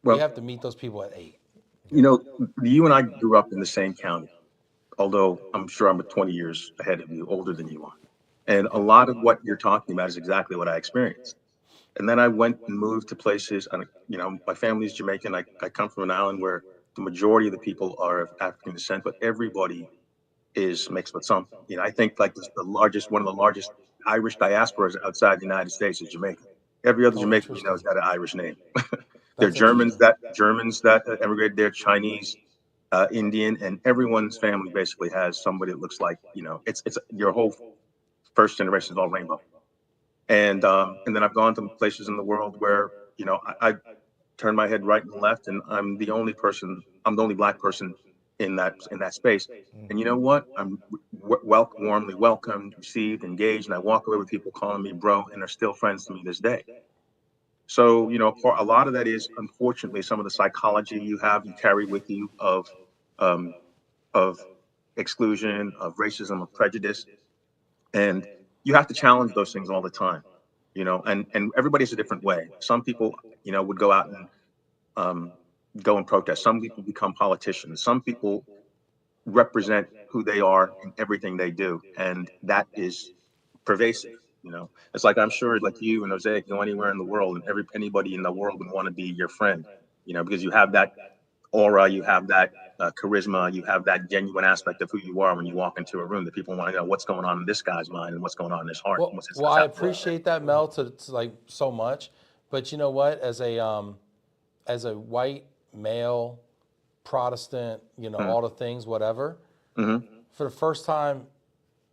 We Well, have to meet those people at 8. you and I grew up in the same county, although I'm sure I'm 20 years ahead of you, older than you are. And a lot of what you're talking about is exactly what I experienced. And then I went and moved to places, and my family's Jamaican. I come from an island where the majority of the people are of African descent, but everybody is mixed with something. I think one of the largest Irish diasporas outside the United States is Jamaica. Every other Oh, Jamaican has interesting. got an Irish name. They're That's interesting. Germans that emigrated there, Chinese, Indian, and everyone's family basically has somebody that looks like, it's your whole first generation is all rainbow. And then I've gone to places in the world where, I turn my head right and left, and I'm the only black person in that space. And you know what? I'm warmly welcomed, received, engaged, and I walk away with people calling me bro, and they're still friends to me this day. So, a lot of that is, unfortunately, some of the psychology you carry with you um, of exclusion, of racism, of prejudice, and you have to challenge those things all the time. And everybody's a different way. Some people, would go out and go and protest. Some people become politicians. Some people represent who they are in everything they do, and that is pervasive. It's like, I'm sure, like you and Hosea, can go anywhere in the world, and anybody in the world would want to be your friend. Because you have that aura, you have that charisma, you have that genuine aspect of who you are when you walk into a room, that people want to know what's going on in this guy's mind and what's going on in his heart. Well, I appreciate that, Mel, to so much, but you know what? As a white male Protestant, all the things, whatever. Mm-hmm. For the first time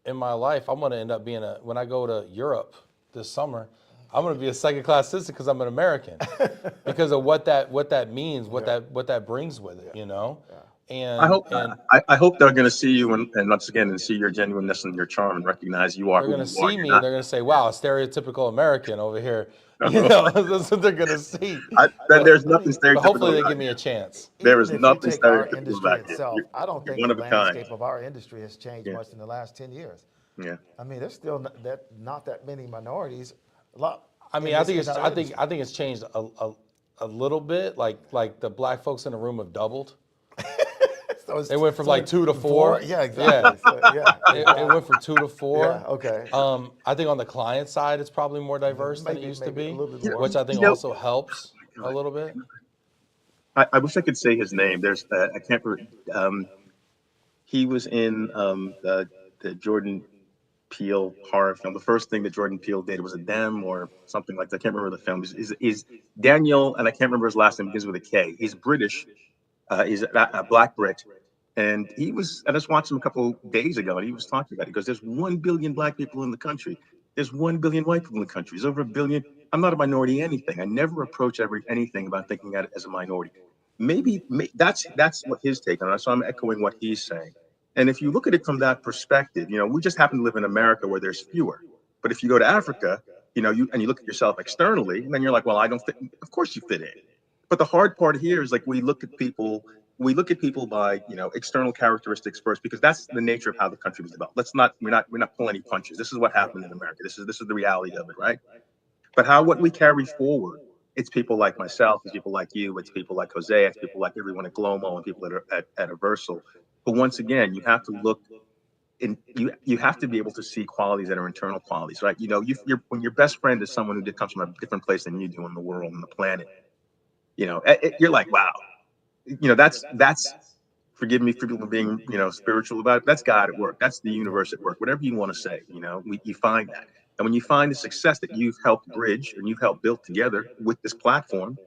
in my life, I'm going to end up being when I go to Europe this summer, I'm going to be a second-class citizen because I'm an American, because of what that means, what that brings with it, And I hope they're going to see you and once again and see your genuineness and your charm and recognize you are they're who going to you are. see You're me and not. they're going to say, "Wow, a stereotypical American over here." That's what they're going to see. There's I nothing mean, But hopefully stereotypical they about give me you. a chance. There even is if you nothing take our stereotypical industry about you. itself, I don't You're think one the of a kind. landscape of our industry has changed much in the last 10 years. Yeah. I mean, there's still not that many minorities. A lot. I mean, I think it's changed a little bit. Like the black folks in the room have doubled. They went from 2 to 4. Yeah, exactly. Yeah. So, yeah, It went from 2 to 4. Yeah, okay. I think on the client side, it's probably more diverse than it used to maybe a be, little bit more. which I think also helps a little bit. I wish I could say his name. There's I can't remember. He was in the Jordan Peele horror film. The first thing that Jordan Peele did was a Dem or something like that. I can't remember the film. Is Daniel, and I can't remember his last name, begins with a K. He's British. He's a black Brit. And I just watched him a couple days ago, and he was talking about it. He goes, there's 1 billion black people in the country. There's 1 billion white people in the country. There's over 1 billion. I'm not a minority anything. I never approach anything about thinking of it as a minority. Maybe that's what his take on it. So I'm echoing what he's saying. And if you look at it from that perspective, we just happen to live in America where there's fewer. But if you go to Africa, you look at yourself externally, and then you're like, well, I don't fit. Of course you fit in. But the hard part here is we look at people by external characteristics first, because that's the nature of how the country was developed. We're not pulling any punches. This is what happened in America. This is the reality of it, right? But what we carry forward, it's people like myself, it's people like you, it's people like Hosea, it's people like everyone at Glomo and people at Aaversal. But once again, you have to look and you have to be able to see qualities that are internal qualities, right? When your best friend is someone who comes from a different place than you do in the world and the planet, you're like, wow. That's forgive me for people being spiritual about it. That's God at work. That's the universe at work. Whatever you want to say, you find that. And when you find the success that you've helped bridge and you've helped build together with this platform,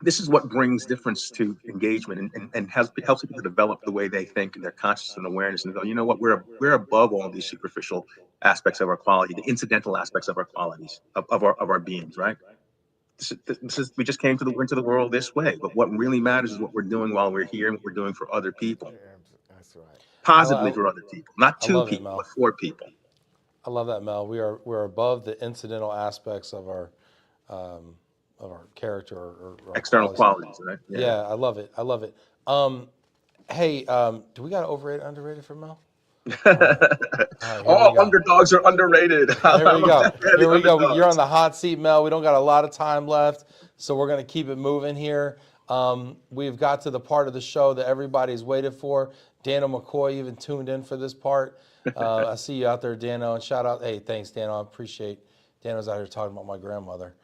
this is what brings difference to engagement and helps people to develop the way they think and their conscious and awareness and go, you know what, we're above all these superficial aspects of our quality, the incidental aspects of our qualities of our beings, right? We just came into the world this way, but what really matters is what we're doing while we're here and what we're doing for other people, That's right. positively for other people, not I to love it, people, Mel. but for people. I love that, Mel. We're above the incidental aspects of our character or our External qualities. qualities, right? Yeah, I love it. I love it. Hey, do we got overrated, underrated for Mel? All right. All right, here we All go. underdogs are underrated. Here we I'm a go. big fan of Here the we go. You're on underdogs. the hot seat, Mel. We don't got a lot of time left, so we're going to keep it moving here. We've got to the part of the show that everybody's waited for. Dano McCoy even tuned in for this part. I see you out there, Dano, and shout out. Hey, thanks, Dano. I appreciate Dano's out here talking about my grandmother.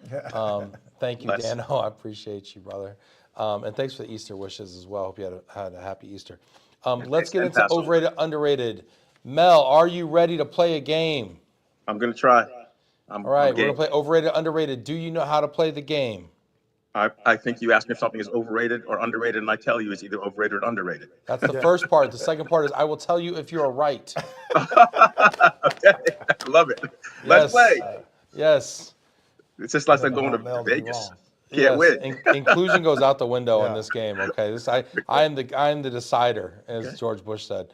Thank you, Bless. Dano. I appreciate you, brother. And thanks for the Easter wishes as well. Hope you had a happy Easter. Let's get into Passover. overrated, underrated. Mel, are you ready to play a game? I'm gonna try. All right, I'm we're game. gonna play overrated, underrated. Do you know how to play the game? I think you asked me if something is overrated or underrated, and I tell you it's either overrated or underrated. That's the first part. The second part is I will tell you if you are right. Okay, love it. Let's Yes, play. yes, It's just like Never going want to Mel to be Vegas. wrong. Can't yes. win. Inclusion goes out the window in Yeah. this game. Okay, I am the decider, as Okay. George Bush said.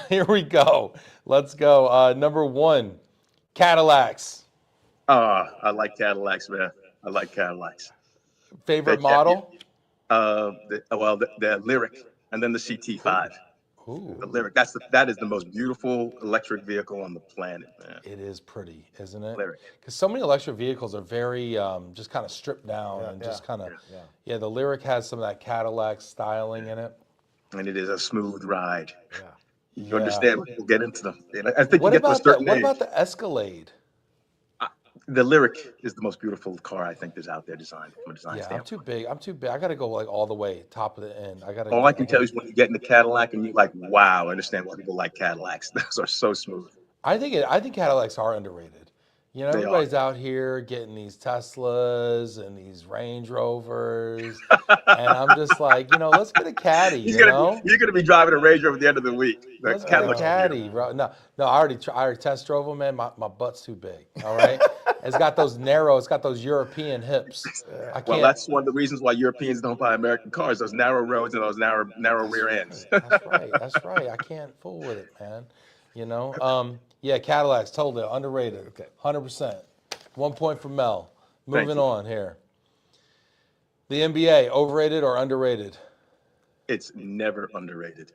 Here we go. Let's go. Number one, Cadillacs. I like Cadillacs, man. I like Cadillacs. They Favorite kept you. model? The Lyric, and then the CT5. The Ooh, Lyric. That is the most beautiful electric vehicle on the planet, man. it is pretty, isn't it? Lyric. Because so many electric vehicles are very just kind of stripped down and just kind of, the Lyric has some of that Cadillac styling in it. And it is a smooth ride. Yeah. You Yeah. understand? We'll get into them. I think you get to a certain What age. about the Escalade? The Lyric is the most beautiful car I think there's out there designed from a design Yeah, I'm too standpoint. big. I'm too big. I got to go like all the way, top of the end. I got to. All I can tell you is when you get in the Cadillac and you're like, wow, I understand why people like Cadillacs. Those are so smooth. I think Cadillacs are underrated. You know, They are. everybody's out here getting these Teslas and these Range Rovers, and I'm just like, let's get a Caddy. You're gonna be driving a Range Rover at the end of the week. The Let's get a Cadillacs are Caddy, beautiful. bro. No, I already test drove them, man. My butt's too big. All right, it's got those European hips. I Well, can't. that's one of the reasons why Europeans don't buy American cars. Those narrow roads and those narrow rear ends. That's right. That's right. I can't fool with it, man. Yeah, Cadillacs, totally underrated. Okay. 100%. 1 point for Mel. Thank Moving you. on here. The NBA, overrated or underrated? It's never underrated.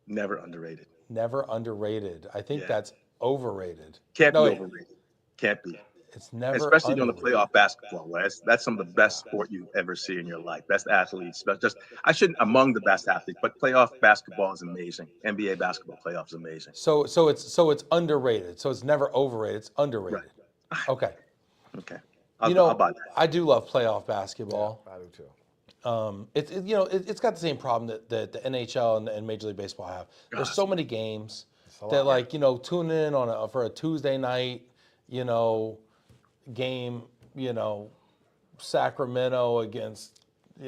Never underrated. Never underrated. I think Yeah. that's overrated. Can't No, be wait, overrated. Can't be. it's never Especially during the underrated. playoff basketball. That's some of the best sport you ever see in your life. Best athletes. But just I shouldn't among the best athletes, but playoff basketball is amazing. NBA basketball playoff is amazing. So it's underrated. So it's never overrated. It's underrated. Okay. Okay. You I'll know, buy that. I do love playoff basketball. I do too. It's got the same problem that the NHL and Major League Baseball have. There's so many games that tune in for a Tuesday night, game, Sacramento against, I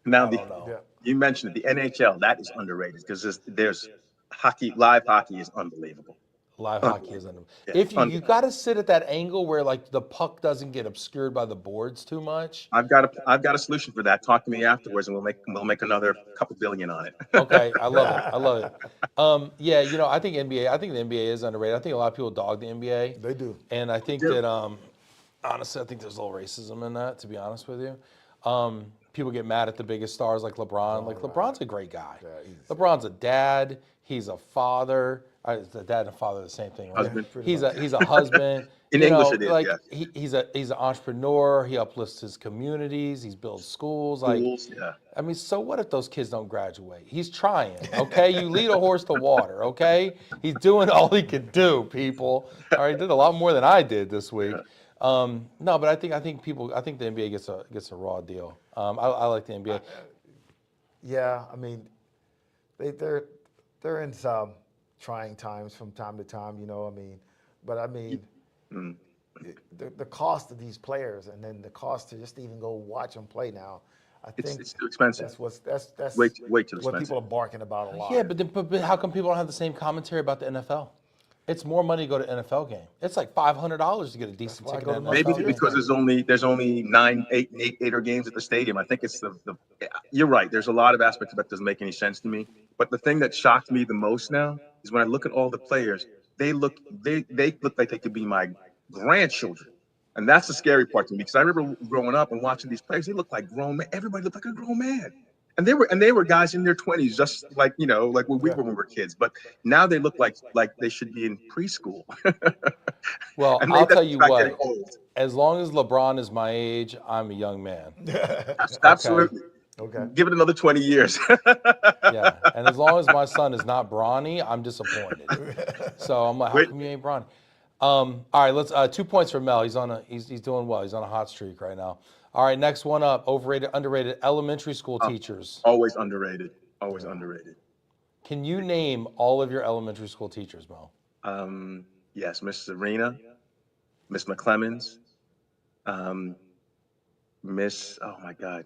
Now, don't know. Yeah. you mentioned the NHL. That is underrated because there's hockey. Live hockey is unbelievable. Live hockey is under. Yeah, If you got to sit at that angle where like the puck doesn't get obscured by the boards too much. I've got a solution for that. Talk to me afterwards, and we'll make another couple billion on it. Okay, I love it. I love it. Yeah, I think the NBA is underrated. I think a lot of people dog the NBA. They do. And I think that honestly, I think there's a little racism in that, to be honest with you. People get mad at the biggest stars like LeBron. LeBron's a great guy. Yeah, LeBron's a dad. He's a father. The dad and father are the same thing, right? Husband. He's a husband. In English it is, like yes. he's an entrepreneur. He uplifts his communities. He's built schools. Schools, yeah. I mean, so what if those kids don't graduate? He's trying, okay? You lead a horse to water, okay? He's doing all he can do, people. All right, he did a lot more than I did this week. No, but I think the NBA gets a raw deal. I like the NBA. Yeah, I mean, they're in some trying times from time to time, but I mean, the cost of these players, and then the cost to just even go watch them play now. I think It's too expensive. That's Way too what expensive. people are barking about a lot. Yeah, but how come people don't have the same commentary about the NFL? It's more money to go to NFL game. It's like $500 to get a decent why I ticket go to to an Maybe NFL game. because there's only 8 games at the stadium. I think it's the. You're right. There's a lot of aspects of it that doesn't make any sense to me. But the thing that shocked me the most now is when I look at all the players. They look like they could be my grandchildren, and that's the scary part to me because I remember growing up and watching these players. They look like grown men. Everybody looked like a grown man. And they were guys in their 20s, just like like when we were when we were kids. But now they look like they should be in preschool. Well, And I'll that's tell you not getting what. old. As long as LeBron is my age, I'm a young man. Absolutely. Okay. Give it another 20 years. Yeah, and as long as my son is not brawny, I'm disappointed. So I'm like, how Wait. come you ain't brawny? All right, let's 2 points for Mel. He's doing well. He's on a hot streak right now. All right, next one up. Overrated, underrated elementary school teachers. Always underrated. Always underrated. Can you name all of your elementary school teachers, Mel? Yes, Miss Serena, Miss McClemens, Miss. Oh my God.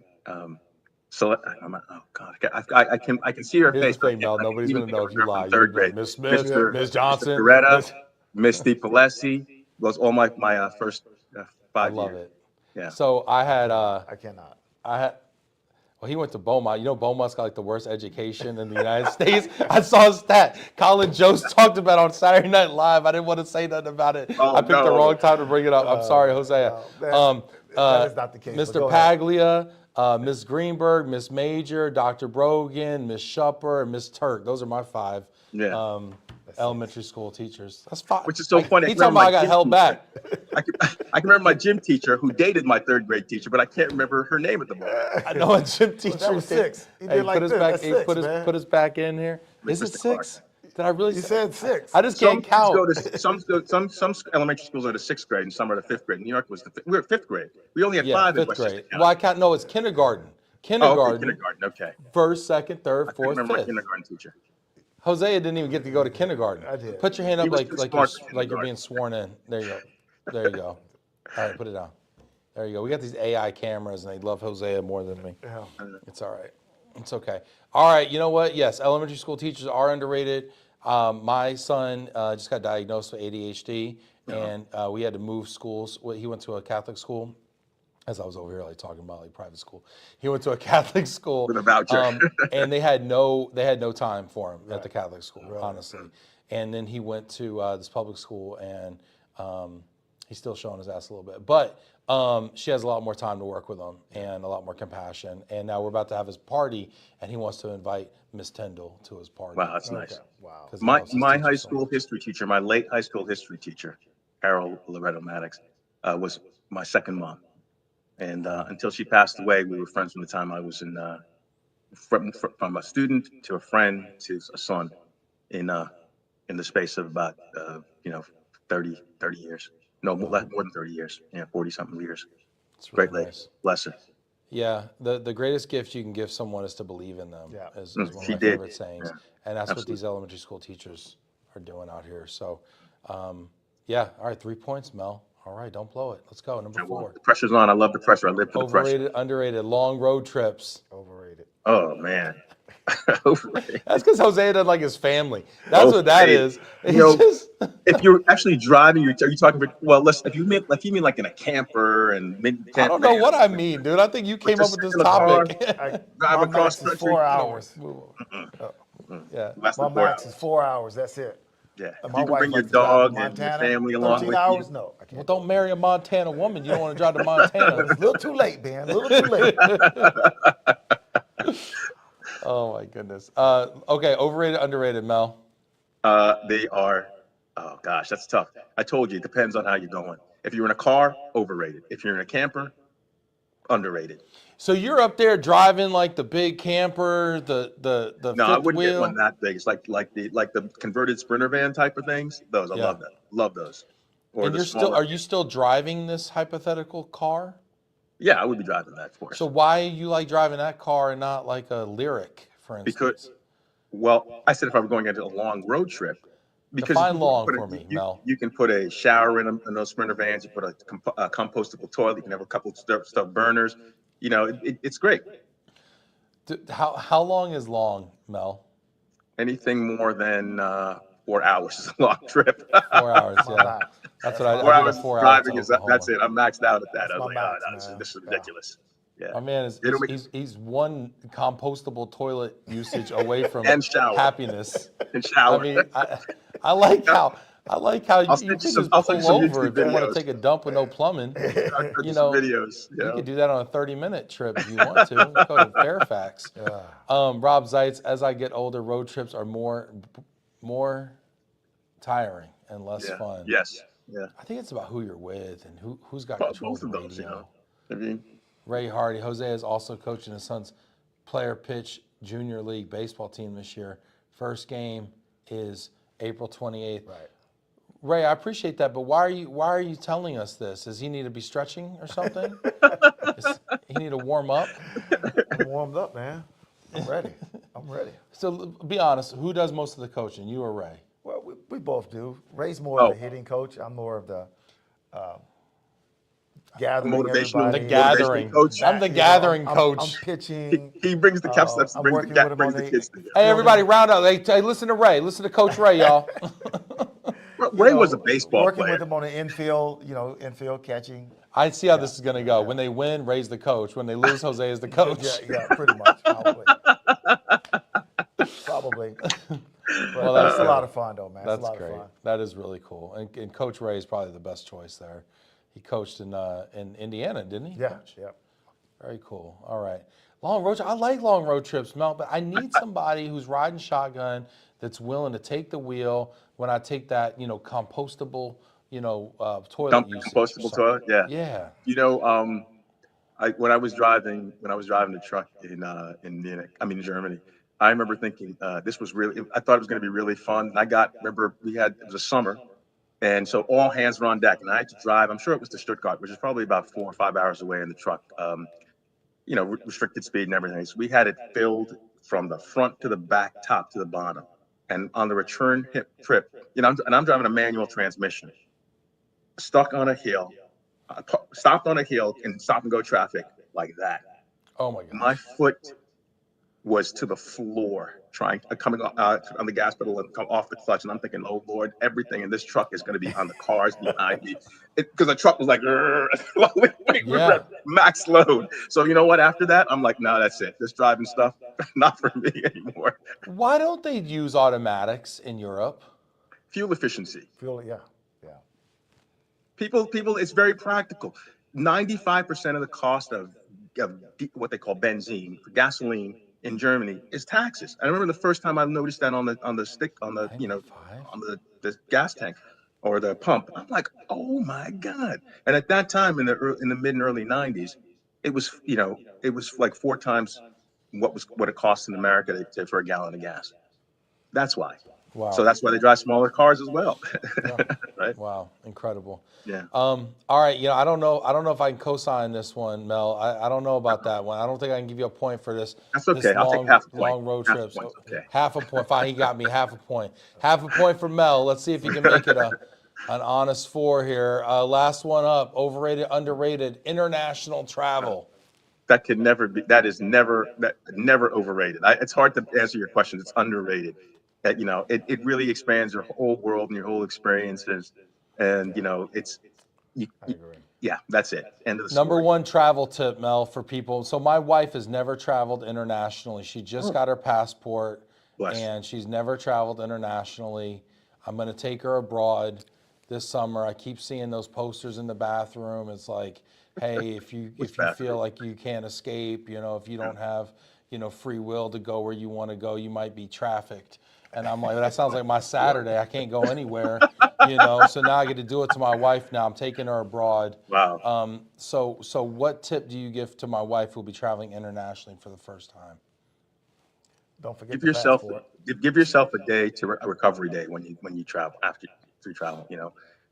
So oh God, I can see her Here's face. the But I thing, can't, Mel. I can't Nobody's even gonna think know of if her you girl lie. from You're gonna third be like, grade. Miss Smith, Miss Mr. Johnson. Coretta, Miss DiPalesi. Was all my first I 5 love years. it. Yeah. So I had I cannot. well, he went to Beaumont. You know, Beaumont's got like the worst education in the United States. I saw a stat. Colin Jost talked about it on Saturday Night Live. I didn't want to say nothing about it. Oh, I picked the no. wrong time to bring it up. I'm sorry, Hosea. That is not the case, but Mr. go ahead. Paglia, Miss Greenberg, Miss Major, Dr. Brogan, Miss Shupper, and Miss Turk. Those are my 5 Yeah. elementary school teachers. That's 5. Which is so funny. He talking about I got held back. I can remember my gym teacher who dated my third grade teacher, but I can't remember her name at the moment. I know a gym teacher. that was 6. He Hey, did like put us this. back. That's Hey, 6, put us man. put us back in here. Is it Mr. Clark. 6? Did I really? You say said 6. I just Some can't kids count. go to some elementary schools are to 6th grade and some are to 5th grade. New York was we were 5th grade. We only had Yeah, 5 in 5th Westchester grade. County. Well, I can't. No, it's kindergarten. Oh, okay, Kindergarten. kindergarten. Okay. First, second, third, I fourth, remember my fifth. kindergarten teacher. Hosea didn't even get to go to kindergarten. I did. Put your hand He up was like too like smart you're for like you're kindergarten. being sworn in. There you go. There you go. All right, put it down. There you go. We got these AI cameras, and they love Hosea more than me. Yeah. It's all right. It's okay. All right. You know what? Yes, elementary school teachers are underrated. My son just got diagnosed with ADHD, and we had to move schools. He went to a Catholic school. As I was over here, like talking about like private school, he went to a Catholic school With a voucher. and they had no time for him at the Catholic school, honestly. And then he went to this public school, and he's still showing his ass a little bit. But she has a lot more time to work with him and a lot more compassion. And now we're about to have his party, and he wants to invite Miss Tyndall to his party. Wow, that's nice. Wow. 'Cause he My loves his my teacher high so school much. history teacher, my late high school history teacher, Carol Loretto Maddox, was my second mom. And until she passed away, we were friends from the time I was in from a student to a friend to a son in the space of about 30 years. No, more than 30 years. Yeah, 40 something years. It's really Great lady. nice. Bless her. Yeah, the greatest gift you can give someone is to believe in them. Yeah. Is one of She my did. favorite sayings, Yeah, and that's what absolutely. these elementary school teachers are doing out here. So, yeah, all right, 3 points, Mel. All right, don't blow it. Let's go. Number 4. The pressure's on. I love the pressure. I live for the pressure. Overrated, underrated, long road trips. Overrated. Oh man. Overrated. That's because Hosea doesn't like his family. That's what that Overrated. is. It's You know, just if you're actually driving, are you talking about, well, listen, if you mean like in a camper and I don't know what I mean, dude. I think you came up just with this sit in the car. topic. drive My across max is country. 4 hours. Yeah. Less My than 4 max hours. is 4 hours. That's it. Yeah. If My you can wife bring your likes to drive to dog and your Montana, family along 13 with hours? you. No, I can't. Well, don't marry a Montana woman. You don't want to drive to Montana. A little too late, man. A little too late. Oh my goodness. Okay, overrated, underrated, Mel. They are, oh gosh, that's tough. I told you, it depends on how you're going. If you're in a car, overrated. If you're in a camper, underrated. So you're up there driving like the big camper, the No, I fifth wouldn't get wheel. one that big. It's like the converted Sprinter van type of things. Those, I Yeah. love that. Love those. Or And the you're still smaller. are you still driving this hypothetical car? Yeah, I would be driving that, of course. So why you like driving that car and not like a Lyric, for instance? Because, well, I said if I were going into a long road trip, because Define you long put for me, Mel. you can put a shower in those Sprinter vans. You put a compostable toilet. You can have a couple of stuff burners. It's great. How long is long, Mel? Anything more than 4 hours is a long trip. 4 hours, That's my yeah. max. That's what That's my I did a Hours max. 4 hour to driving that's Oklahoma. it. I'm maxed out at that. That's I was my like, max, oh, no, man. this is Yeah. ridiculous. Yeah. My man is It'll make- he's one compostable toilet usage away from And shower. happiness. And shower. I mean, I like how I'll you send you could some. just I'll send pull you some over YouTube if you want to videos. take a dump with no plumbing. I'll send you You some know, videos. you could do that on a 30-minute trip if you want to. Go to Fairfax. Rob Zeitz, as I get older, road trips are more tiring and less Yeah. fun. Yes. Yeah. I think it's about who you're with and who's got Well, control of both the of those, radio. I mean, Ray Hardy, Hosea is also coaching his son's player pitch junior league baseball team this year. First game is April 28th. Right. Ray, I appreciate that, but why are you telling us this? Does he need to be stretching or something? Does he need to warm up? I'm warmed up, man. I'm ready. I'm ready. So be honest, who does most of the coaching, you or Ray? Well, we both do. Ray's more of the hitting coach. I'm more of the gathering motivational- everybody. The gathering. coach. I'm the gathering coach. I'm pitching. he brings the cap steps, I'm brings working with him brings on the kids together. Hey, everybody, round up. Hey, listen to Ray. Listen to Coach Ray, y'all. Ray was a baseball working player. with him on the infield, infield catching. I see how this is going to go. When they win, Ray's the coach. When they lose, Jose is the coach. Yeah, pretty much. Probably. Well, That's that's a lot of fun, though, man. It's That's a lot great. of fun. That is really cool. And Coach Ray is probably the best choice there. He coached in Indiana, didn't he? Yeah, Coach? yeah. Very cool. All right. Long road trip. I like long road trips, Mel, but I need somebody who's riding shotgun that's willing to take the wheel when I take that, compostable, toilet Dump usage. compostable toilet. Yeah. Yeah. When I was driving the truck in Munich, in Germany, I remember thinking this was really. I thought it was going to be really fun. And remember it was a summer, and so all hands were on deck, and I had to drive. I'm sure it was to Stuttgart, which is probably about 4 or 5 hours away in the truck. Restricted speed and everything. So we had it filled from the front to the back, top to the bottom. And on the return trip, I'm driving a manual transmission, stuck on a hill, stopped on a hill in stop and go traffic like that. Oh my God. My foot was to the floor, coming on the gas pedal and come off the clutch. And I'm thinking, oh Lord, everything in this truck is going to be on the cars behind me. Because the truck was like, Yeah. max load. So you know what? After that, I'm like, no, that's it. This driving stuff, not for me anymore. Why don't they use automatics in Europe? Fuel efficiency. Yeah. People, it's very practical. 95% of the cost of what they call benzene, gasoline in Germany is taxes. I remember the first time I noticed that on the gas tank or the pump. I'm like, oh my God. And at that time in the mid and early 90s, it was like 4 times what it costs in America for a gallon of gas. That's why. Wow. So that's why they drive smaller cars as well. Yeah. Right? Wow. Incredible. Yeah. All right. I don't know if I can co-sign this one, Mel. I don't know about that one. I don't think I can give you a point for this. That's okay. This I'll take half a point. long road Half a trips. point's okay. Half a point. Fine. He got me half a point. Half a point for Mel. Let's see if he can make it an honest 4 here. Last one up. Overrated, underrated, international travel. That could never be. That is never overrated. It's hard to answer your question. It's underrated. It really expands your whole world and your whole experiences. And yeah, that's it. End of the story. Number 1 travel tip, Mel, for people. So my wife has never traveled internationally. She just got her passport, and she's never traveled internationally. I'm going to take her abroad this summer. I keep seeing those posters in the bathroom. It's like, hey, if you feel like you can't escape, if you don't have, free will to go where you want to go, you might be trafficked. And I'm like, that sounds like my Saturday. I can't go anywhere, So now I get to do it to my wife. Now I'm taking her abroad. Wow. So what tip do you give to my wife who'll be traveling internationally for the first time? Don't forget Give the yourself passport. give yourself a recovery day when you travel after you travel.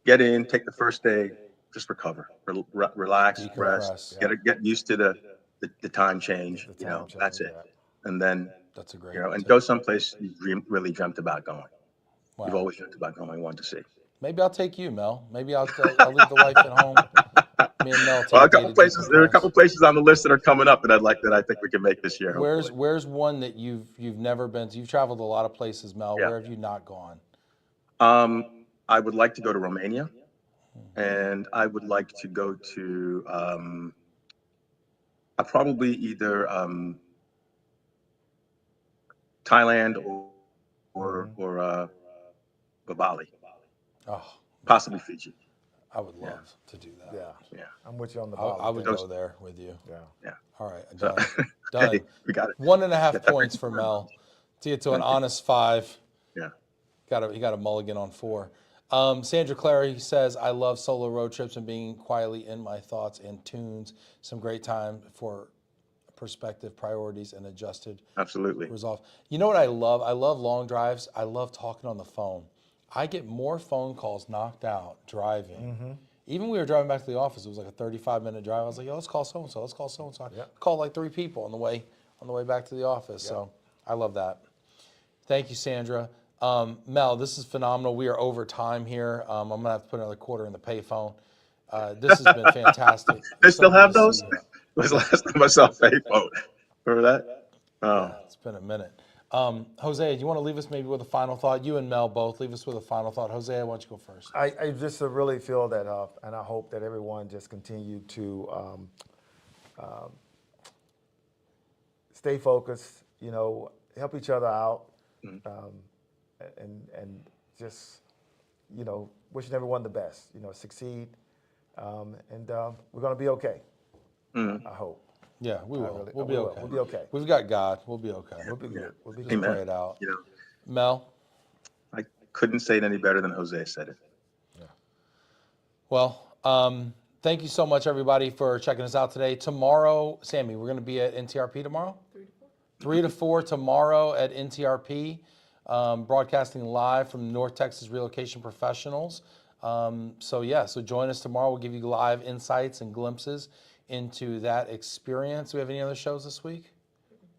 Get in, take the first day, just recover, relax, Decompress. rest, get used to the time change. That's it. And then That's a great and tip. go someplace you really dreamt about going. We've Wow. always joked about going 1 to see. Maybe I'll take you, Mel. Maybe I'll leave the wife at home. Me and Mel Well, take a day to there are a decompress. couple places on the list that are coming up that I think we can make this year. Hopefully. Where's one that you've never been to? You've traveled a lot of places, Mel. Yeah. Where have you not gone? I would like to go to Romania, and I would like to go to probably either Thailand or Bali, Oh, possibly Fiji. I would love to do that. Yeah. Yeah. I'm with you on the I Bali would thing. go there with you. Yeah. Yeah. All right, So, done. hey, we got it. 1.5 Get that points right for to Mel to get to an Thank you. honest 5. Yeah. He got a mulligan on 4. Sandra Clary says, I love solo road trips and being quietly in my thoughts and tunes. Some great time for perspective, priorities, and adjusted Absolutely. resolve. You know what I love? I love long drives. I love talking on the phone. I get more phone calls knocked out driving. Even when we were driving back to the office, it was like a 35-minute drive. I was like, yo, let's call so-and-so. Let's call so-and-so. I called like 3 people on the way back to the office. So I love that. Thank you, Sandra. Mel, this is phenomenal. We are over time here. I'm going to have to put another quarter in the payphone. This has been fantastic. They So still good have to see those? you. It was the last time I saw Facebook. Remember that? Oh. Yeah, it's been a minute. Hosea, do you want to leave us maybe with a final thought? You and Mel both leave us with a final thought. Hosea, why don't you go first? I just really feel that, and I hope that everyone just continue to stay focused, help each other out, and just, wishing everyone the best, succeed, and we're going to be okay, I hope. Yeah, we will. really- We'll we be will. okay. We'll be okay. We've got God. We'll be okay. We'll be good. We'll be Just good. Amen. pray it out. You know, Mel? I couldn't say it any better than Jose said it. Well, thank you so much, everybody, for checking us out today. Tomorrow, Sammy, we're going to be at NTRP tomorrow? 3 to 4 tomorrow at NTRP, broadcasting live from North Texas Relocation Professionals. So join us tomorrow. We'll give you live insights and glimpses into that experience. Do we have any other shows this week?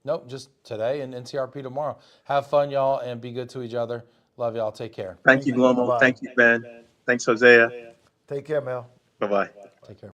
Nope, just today and NTRP tomorrow. Have fun, y'all, and be good to each other. Love y'all. Take care. Thank you, Glomo. Bye-bye. Thank you, Ben. Thanks, Hosea. Take care, Mel. Bye-bye. Take care.